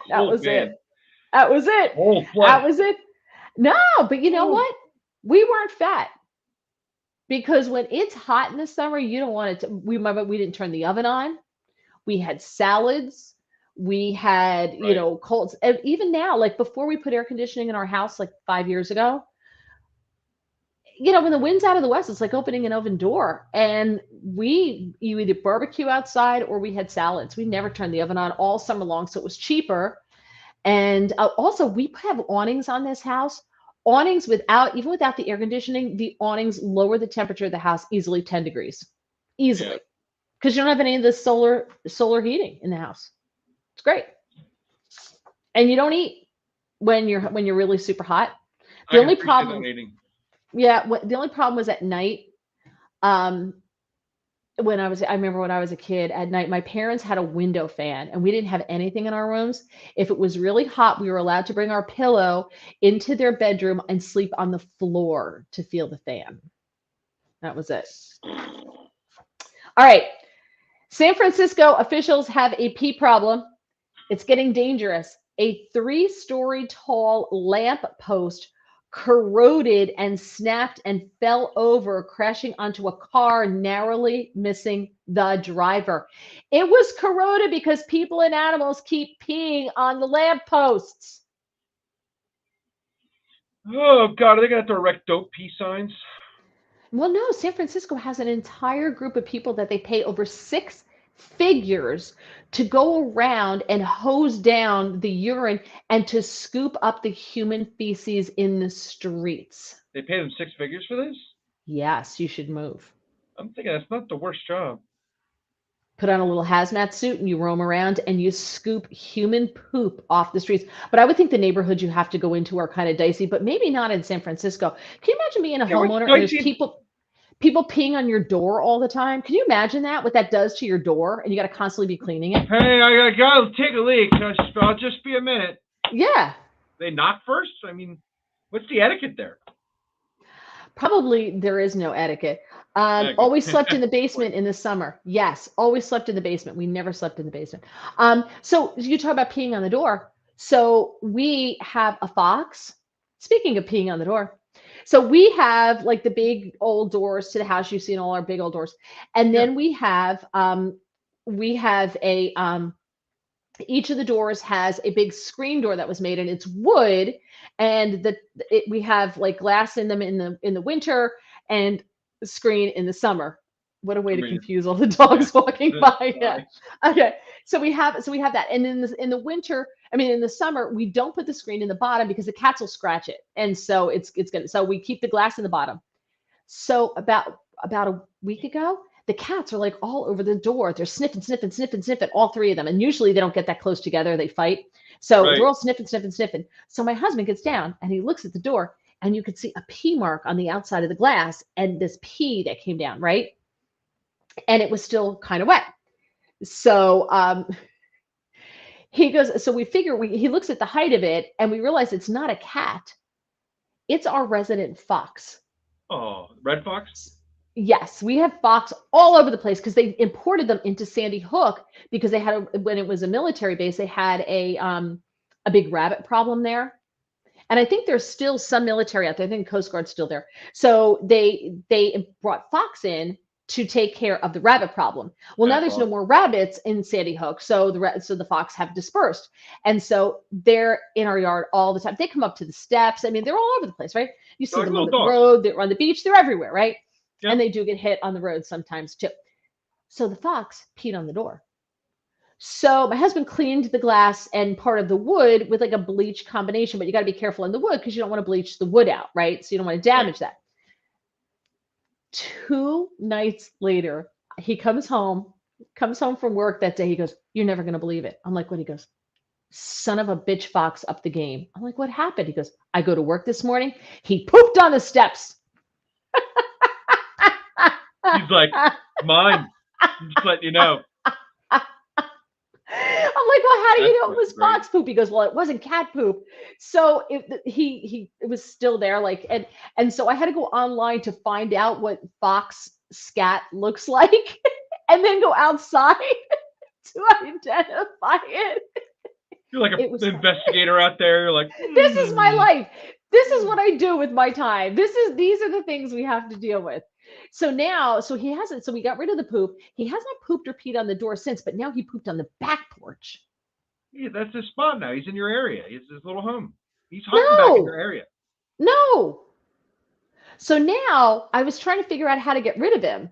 That was it. That was it. That was it. No, but you know what? We weren't fat. Because when it's hot in the summer, you don't want it to. We didn't turn the oven on. We had salads. We had, colds. And even now, like before we put air conditioning in our house, like 5 years ago, when the wind's out of the west, it's like opening an oven door. And you either barbecue outside or we had salads. We never turned the oven on all summer long, so it was cheaper. And also, we have awnings on this house. Awnings even without the air conditioning, the awnings lower the temperature of the house easily 10 degrees, easily, because you don't have any of the solar heating in the house. It's great, and you don't eat when you're really super hot. The only problem was at night. I remember when I was a kid at night, my parents had a window fan and we didn't have anything in our rooms. If it was really hot, we were allowed to bring our pillow into their bedroom and sleep on the floor to feel the fan. That was it. All right. San Francisco officials have a pee problem. It's getting dangerous. A 3-story tall lamp post corroded and snapped and fell over, crashing onto a car, narrowly missing the driver. It was corroded because people and animals keep peeing on the lamp posts. Oh God, are they gonna have to erect dope peace signs? Well, no, San Francisco has an entire group of people that they pay over 6 figures to go around and hose down the urine and to scoop up the human feces in the streets. They pay them 6 figures for this? Yes, you should move. I'm thinking that's not the worst job. Put on a little hazmat suit and you roam around and you scoop human poop off the streets. But I would think the neighborhoods you have to go into are kind of dicey, but maybe not in San Francisco. Can you imagine being a homeowner and there's people peeing on your door all the time? Can you imagine that, what that does to your door? And you got to constantly be cleaning it. Hey, I gotta go take a leak. I'll just be a minute. Yeah. They knock first? I mean, what's the etiquette there? Probably there is no etiquette. Always slept in the basement in the summer. Yes, always slept in the basement. We never slept in the basement. So you talk about peeing on the door. So we have a fox. Speaking of peeing on the door. So we have like the big old doors to the house. You've seen all our big old doors. And then we have each of the doors has a big screen door that was made, and it's wood, and we have like glass in them in the winter and screen in the summer. What a way to confuse all the dogs walking by. Yeah. Okay. So we have that, and in the winter, in the summer, we don't put the screen in the bottom because the cats will scratch it, and so it's good. So we keep the glass in the bottom. So about a week ago, the cats are like all over the door. They're sniffing, all 3 of them. And usually they don't get that close together. They fight. So they're all sniffing. So my husband gets down and he looks at the door and you could see a pee mark on the outside of the glass and this pee that came down, right? And it was still kind of wet. So he goes, so we figure he looks at the height of it and we realize it's not a cat. It's our resident fox. Oh, red fox? Yes, we have fox all over the place because they imported them into Sandy Hook because they had when it was a military base, they had a big rabbit problem there. And I think there's still some military out there. I think Coast Guard's still there. So they brought fox in to take care of the rabbit problem. Well, now there's no more rabbits in Sandy Hook, so the fox have dispersed, and so they're in our yard all the time. They come up to the steps. They're all over the place, right? You see them on the road, they're on the beach, they're everywhere, right? Yep. And they do get hit on the road sometimes too. So the fox peed on the door. So my husband cleaned the glass and part of the wood with like a bleach combination, but you got to be careful in the wood because you don't want to bleach the wood out, right? So you don't want to damage that. 2 nights later, he comes home from work that day. He goes, "You're never going to believe it." I'm like, "What?" He goes, "Son of a bitch fox up the game." I'm like, "What happened?" He goes, "I go to work this morning. He pooped on the steps." He's like, "Mine." I'm just letting you know. I'm like, "Well, how do you know it was fox poop?" He goes, "Well, it wasn't cat poop." So it was still there, like, and so I had to go online to find out what fox scat looks like, and then go outside to identify it. You're like an investigator out there. You're like, This is my life. This is what I do with my time. These are the things we have to deal with. So now, so we got rid of the poop. He hasn't pooped or peed on the door since, but now he pooped on the back porch. Yeah, that's his spot now. He's in your area. He's his little home. He's hiding back in your area. No. So now I was trying to figure out how to get rid of him.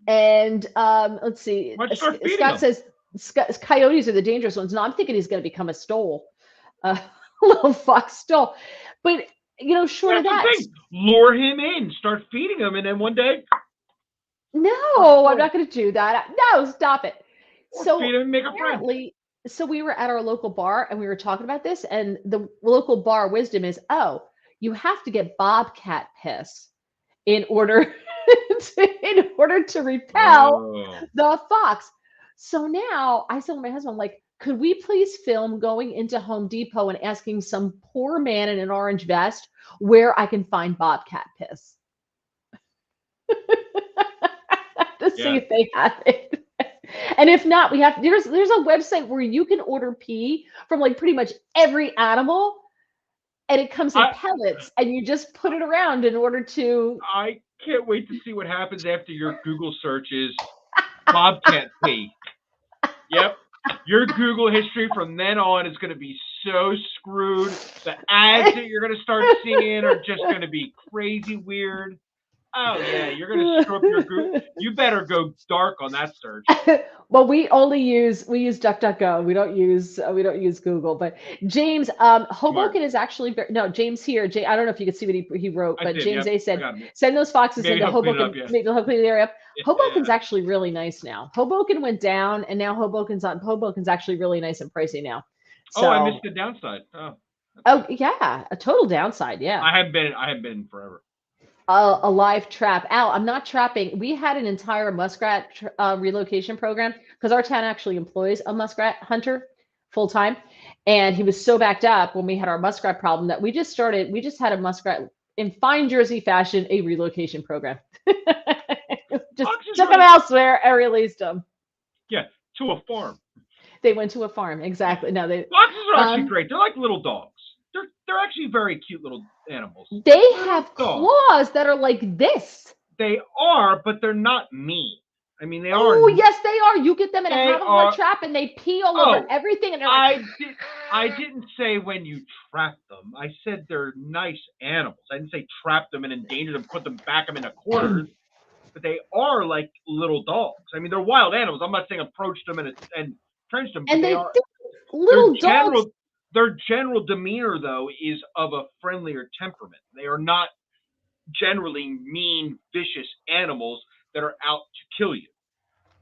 And let's see. Scott says coyotes are the dangerous ones. No, I'm thinking he's going to become a stole. Little fox stole. But short of that, lure him in, start feeding him, and then one day. No, I'm not going to do that. No, stop it. So feed him, make a friend. So we were at our local bar and we were talking about this, and the local bar wisdom is, you have to get bobcat piss in order to repel the fox. So now I said to my husband, I'm like, could we please film going into Home Depot and asking some poor man in an orange vest where I can find bobcat piss to see if they have it. And if not, we have there's a website where you can order pee from like pretty much every animal, and it comes in pellets, and you just put it around in order to. I can't wait to see what happens after your Google search is bobcat pee. Yep. Your Google history from then on is going to be so screwed. The ads that you're going to start seeing are just going to be crazy weird. Oh yeah, you're going to screw up your Google. You better go dark on that search. Well, we use DuckDuckGo. We don't use Google. But James, Hoboken is actually James here. I don't know if you could see what he wrote, but James A said, send those foxes into Hoboken. Maybe they'll clean the area up. Hoboken's actually really nice now. Hoboken went down, and now Hoboken's actually really nice and pricey now. So, I missed the downside. Oh yeah, a total downside. Yeah. I haven't been forever. A live trap. Al, I'm not trapping. We had an entire muskrat relocation program because our town actually employs a muskrat hunter full time. And he was so backed up when we had our muskrat problem that we just had a muskrat in fine Jersey fashion, a relocation program. Just took them elsewhere and released them. Yeah, to a farm. They went to a farm. Exactly. No, foxes are actually great. They're like little dogs. They're actually very cute little animals. They have claws that are like this. They are, but they're not mean. I mean, they are. Oh, yes, they are. You get them in a trap, and they pee all over everything. And I didn't say when you trap them. I said they're nice animals. I didn't say trap them and endanger them, put them back them in a quarters. But they are like little dogs. I mean, they're wild animals. I'm not saying approach them and trench them. And they are little dogs. Their general demeanor, though, is of a friendlier temperament. They are not generally mean, vicious animals that are out to kill you.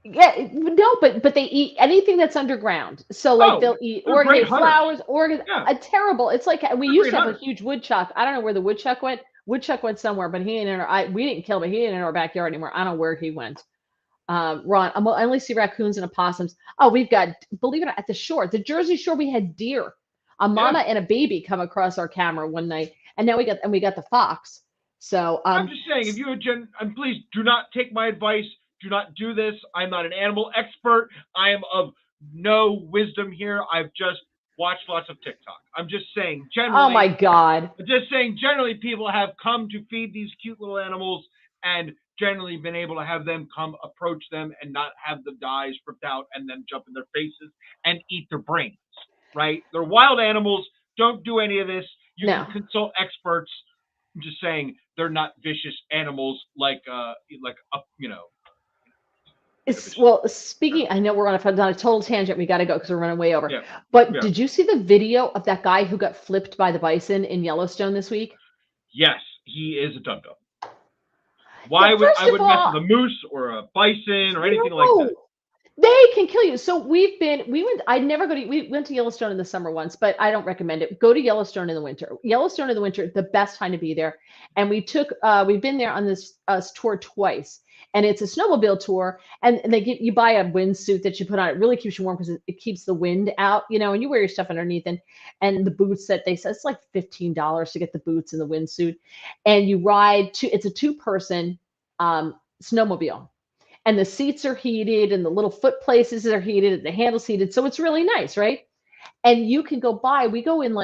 Yeah, no, but they eat anything that's underground. So like they'll eat organic flowers, terrible. It's like we used to have a huge woodchuck. I don't know where the woodchuck went. Woodchuck went somewhere, but he ain't we didn't kill him, but he ain't in our backyard anymore. I don't know where he went. Ron, I only see raccoons and opossums. Oh, we've got, believe it or not, at the shore, the Jersey Shore, we had deer. A mama and a baby come across our camera one night, and now we got the fox. So I'm just saying, if you and please do not take my advice. Do not do this. I'm not an animal expert. I am of no wisdom here. I've just watched lots of TikTok. I'm just saying, generally. Oh my God. I'm just saying, generally, people have come to feed these cute little animals, and generally been able to have them come approach them and not have the eyes ripped out and then jump in their faces and eat their brains. Right? They're wild animals. Don't do any of this. You can consult experts. I'm just saying they're not vicious animals like well, speaking, I know we're on a total tangent. We got to go because we're running way over. But did you see the video of that guy who got flipped by the bison in Yellowstone this week? Yes, he is a dum-dum. Why would I would mess with a moose or a bison or anything like that? They can kill you. So we went to Yellowstone in the summer once, but I don't recommend it. Go to Yellowstone in the winter. Yellowstone in the winter, the best time to be there. And we've been there on this tour twice, and it's a snowmobile tour. And you buy a windsuit that you put on. It really keeps you warm because it keeps the wind out, and you wear your stuff underneath. And the boots that they said, it's like $15 to get the boots and the windsuit. And you ride it's a 2-person snowmobile. And the seats are heated, and the little foot places are heated, and the handle's heated. So it's really nice, right? And you can go by. We go in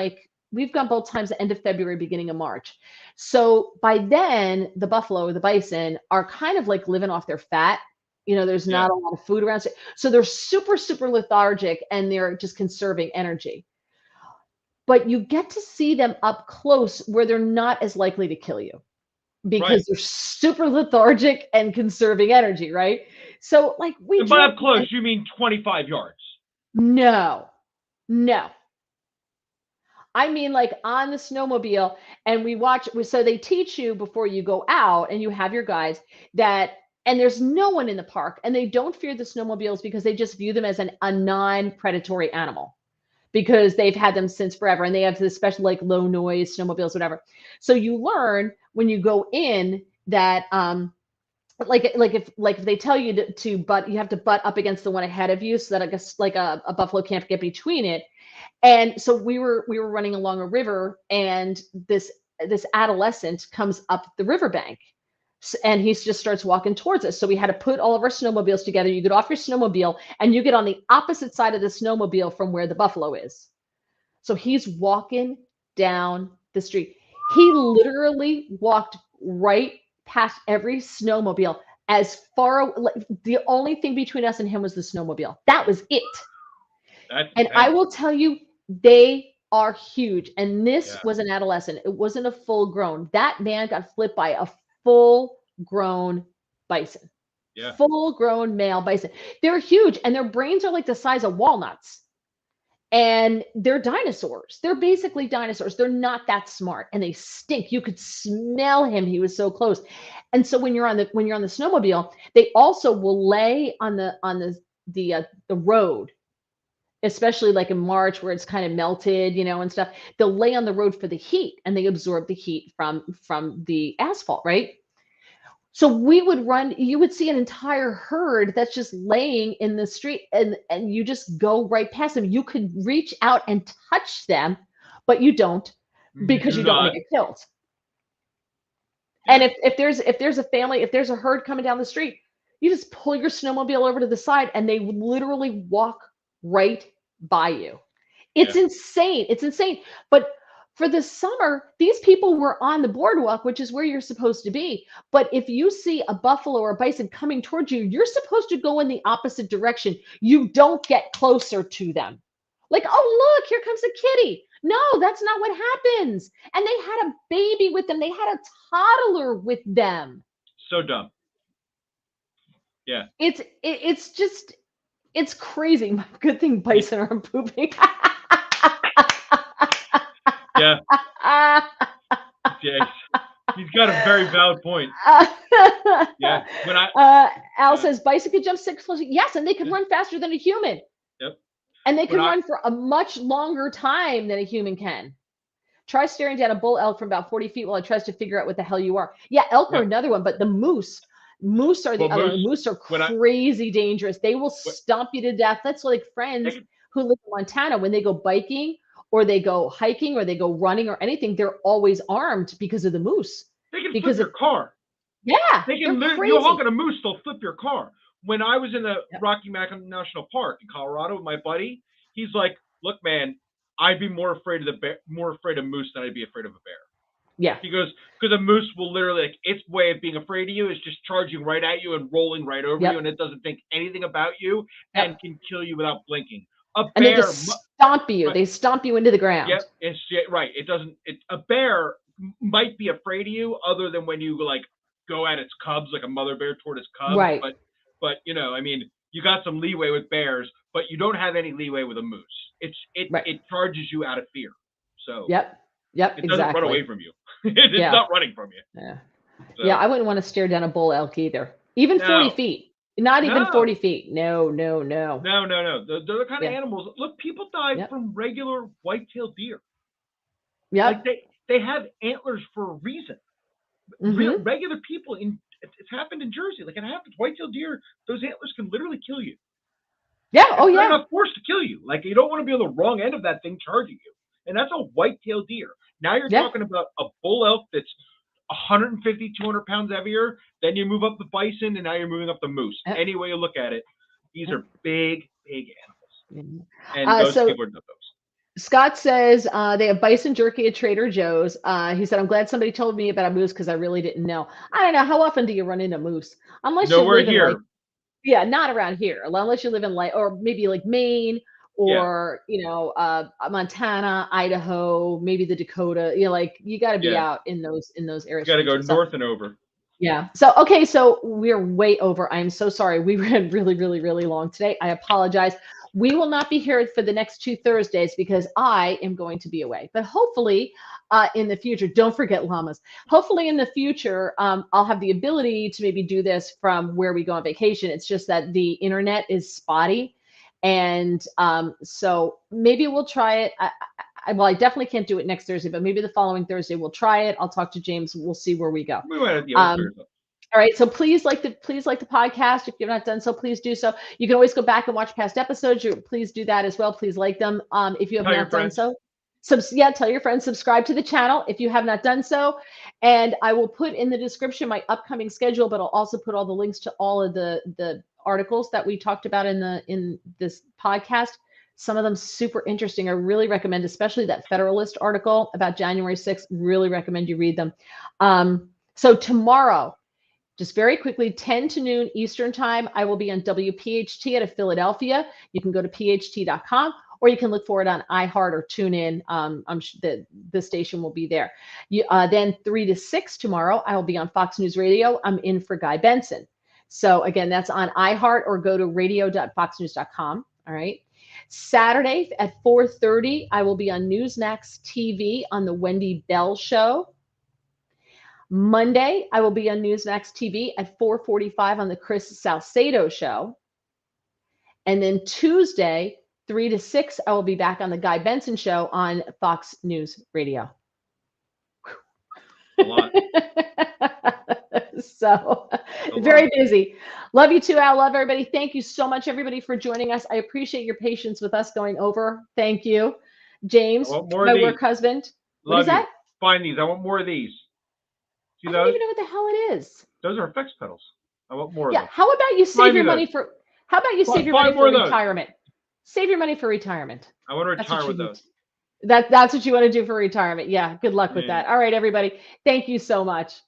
we've gone both times the end of February, beginning of March. So by then, the buffalo or the bison are kind of like living off their fat. There's not a lot of food around. So they're super, super lethargic, and they're just conserving energy. But you get to see them up close where they're not as likely to kill you. Because they're super lethargic and conserving energy, right? So and by up close, you mean 25 yards? No. I mean on the snowmobile, and we watch. So they teach you before you go out, and you have your guides and there's no one in the park, and they don't fear the snowmobiles because they just view them as a non-predatory animal. Because they've had them since forever, and they have this special low noise snowmobiles, whatever. So you learn when you go in that like if they tell you to butt, you have to butt up against the one ahead of you so that I guess like a buffalo can't get between it. And so we were running along a river, and this adolescent comes up the riverbank, and he just starts walking towards us. So we had to put all of our snowmobiles together. You get off your snowmobile and you get on the opposite side of the snowmobile from where the buffalo is. So he's walking down the street. He literally walked right past every snowmobile as far. The only thing between us and him was the snowmobile. That was it. I will tell you, they are huge. And this was an adolescent. It wasn't a full grown. That man got flipped by a full grown bison. Yeah. Full grown male bison. They're huge, and their brains are like the size of walnuts. And they're dinosaurs. They're basically dinosaurs. They're not that smart, and they stink. You could smell him. He was so close. And so when you're on the snowmobile, they also will lay on the road, especially like in March where it's kind of melted, and stuff. They'll lay on the road for the heat, and they absorb the heat from the asphalt, right? So we would run, you would see an entire herd that's just laying in the street, and you just go right past them. You could reach out and touch them, but you don't, because you don't want to get killed. And if there's a family, if there's a herd coming down the street, you just pull your snowmobile over to the side, and they literally walk right by you. It's insane. It's insane. But for the summer, these people were on the boardwalk, which is where you're supposed to be. But if you see a buffalo or a bison coming towards you, you're supposed to go in the opposite direction. You don't get closer to them. Like, oh, look, here comes a kitty. No, that's not what happens. And they had a baby with them. They had a toddler with them. So dumb. Yeah. It's just, it's crazy. Good thing bison aren't pooping. Yeah. Yeah. He's got a very valid point. Yeah. When Al says bison could jump 6 foot. Yes, and they could run faster than a human. Yep. And they can run for a much longer time than a human can. Try staring down a bull elk from about 40 feet while it tries to figure out what the hell you are. Yeah, elk are another one, but the moose are the other. Moose are crazy dangerous. They will stomp you to death. That's like friends who live in Montana, when they go biking or they go hiking or they go running or anything, they're always armed because of the moose. They can flip your car. Yeah. They can you're honking a moose, they'll flip your car. When I was in the Rocky Mountain National Park in Colorado with my buddy, he's like, look, man, I'd be more afraid of moose than I'd be afraid of a bear. Yeah. He goes, because a moose will literally, like, its way of being afraid of you is just charging right at you and rolling right over you, and it doesn't think anything about you and can kill you without blinking. A bear, and they just stomp you. Right. They stomp you into the ground. Yep. Right. A bear might be afraid of you other than when you like go at its cubs, like a mother bear toward its cubs. Right. But I mean, you got some leeway with bears, but you don't have any leeway with a moose. It charges you out of fear. So Yep. It doesn't run away from you. It's not running from you. Yeah. So. Yeah, I wouldn't want to stare down a bull elk either. Even 40 feet. Not even 40 feet. No. No. They're the kind of animals. Look, people die from regular white-tailed deer. Yeah. Like they have antlers for a reason. Mm-hmm. Regular people it's happened in Jersey. Like it happens. White-tailed deer, those antlers can literally kill you. Yeah. They're not forced to kill you. Like you don't want to be on the wrong end of that thing charging you. And that's a white-tailed deer. Now you're talking about a bull elk that's 150, 200 pounds heavier. Then you move up the bison, and now you're moving up the moose. Any way you look at it, these are big, big animals. And those people are those. Scott says they have bison jerky at Trader Joe's. He said, I'm glad somebody told me about a moose because I really didn't know. I don't know. How often do you run into moose? Unless nowhere you live here. In not around here. Unless you live in or maybe like Maine or, Montana, Idaho, maybe the Dakota. You got to be out in those areas. You got to go north and over. Yeah. So, okay. So we're way over. I'm so sorry. We ran really, really, really long today. I apologize. We will not be here for the next 2 Thursdays because I am going to be away. But hopefully in the future, don't forget llamas. Hopefully in the future, I'll have the ability to maybe do this from where we go on vacation. It's just that the internet is spotty. And so maybe we'll try it. I definitely can't do it next Thursday, but maybe the following Thursday we'll try it. I'll talk to James. We'll see where we go. We might have the All right. So please like the podcast. If you've not done so, please do so. You can always go back and watch past episodes. Please do that as well. Please like them. If you have not done so, tell your friends, subscribe to the channel if you have not done so. And I will put in the description my upcoming schedule, but I'll also put all the links to all of the articles that we talked about in this podcast. Some of them super interesting. I really recommend, especially that Federalist article about January 6th. Really recommend you read them. So tomorrow, just very quickly, 10 to noon Eastern time, I will be on WPHT out of Philadelphia. You can go to pht.com, or you can look for it on iHeart or TuneIn. I'm sure the station will be there. Then 3 to 6 tomorrow, I will be on Fox News Radio. I'm in for Guy Benson. So again, that's on iHeart, or go to radio.foxnews.com. All right. Saturday at 4:30, I will be on Newsmax TV on the Wendy Bell Show. Monday, I will be on Newsmax TV at 4:45 on the Chris Salcedo Show. And then Tuesday, 3 to 6, I will be back on the Guy Benson Show on Fox News Radio. A lot. So very busy. Love you too, Al. Love everybody. Thank you so much, everybody, for joining us. I appreciate your patience with us going over. Thank you. James, my work husband. What is that? Find these. I want more of these. See I those? don't even know what the hell it is. Those are effects pedals. I want more of Yeah. them. How about you save your money for? How about you save your money for retirement? Save your money for retirement. I want to retire with those. That's what you want to do for retirement. Yeah. Good luck with that. All right, everybody. Thank you so much.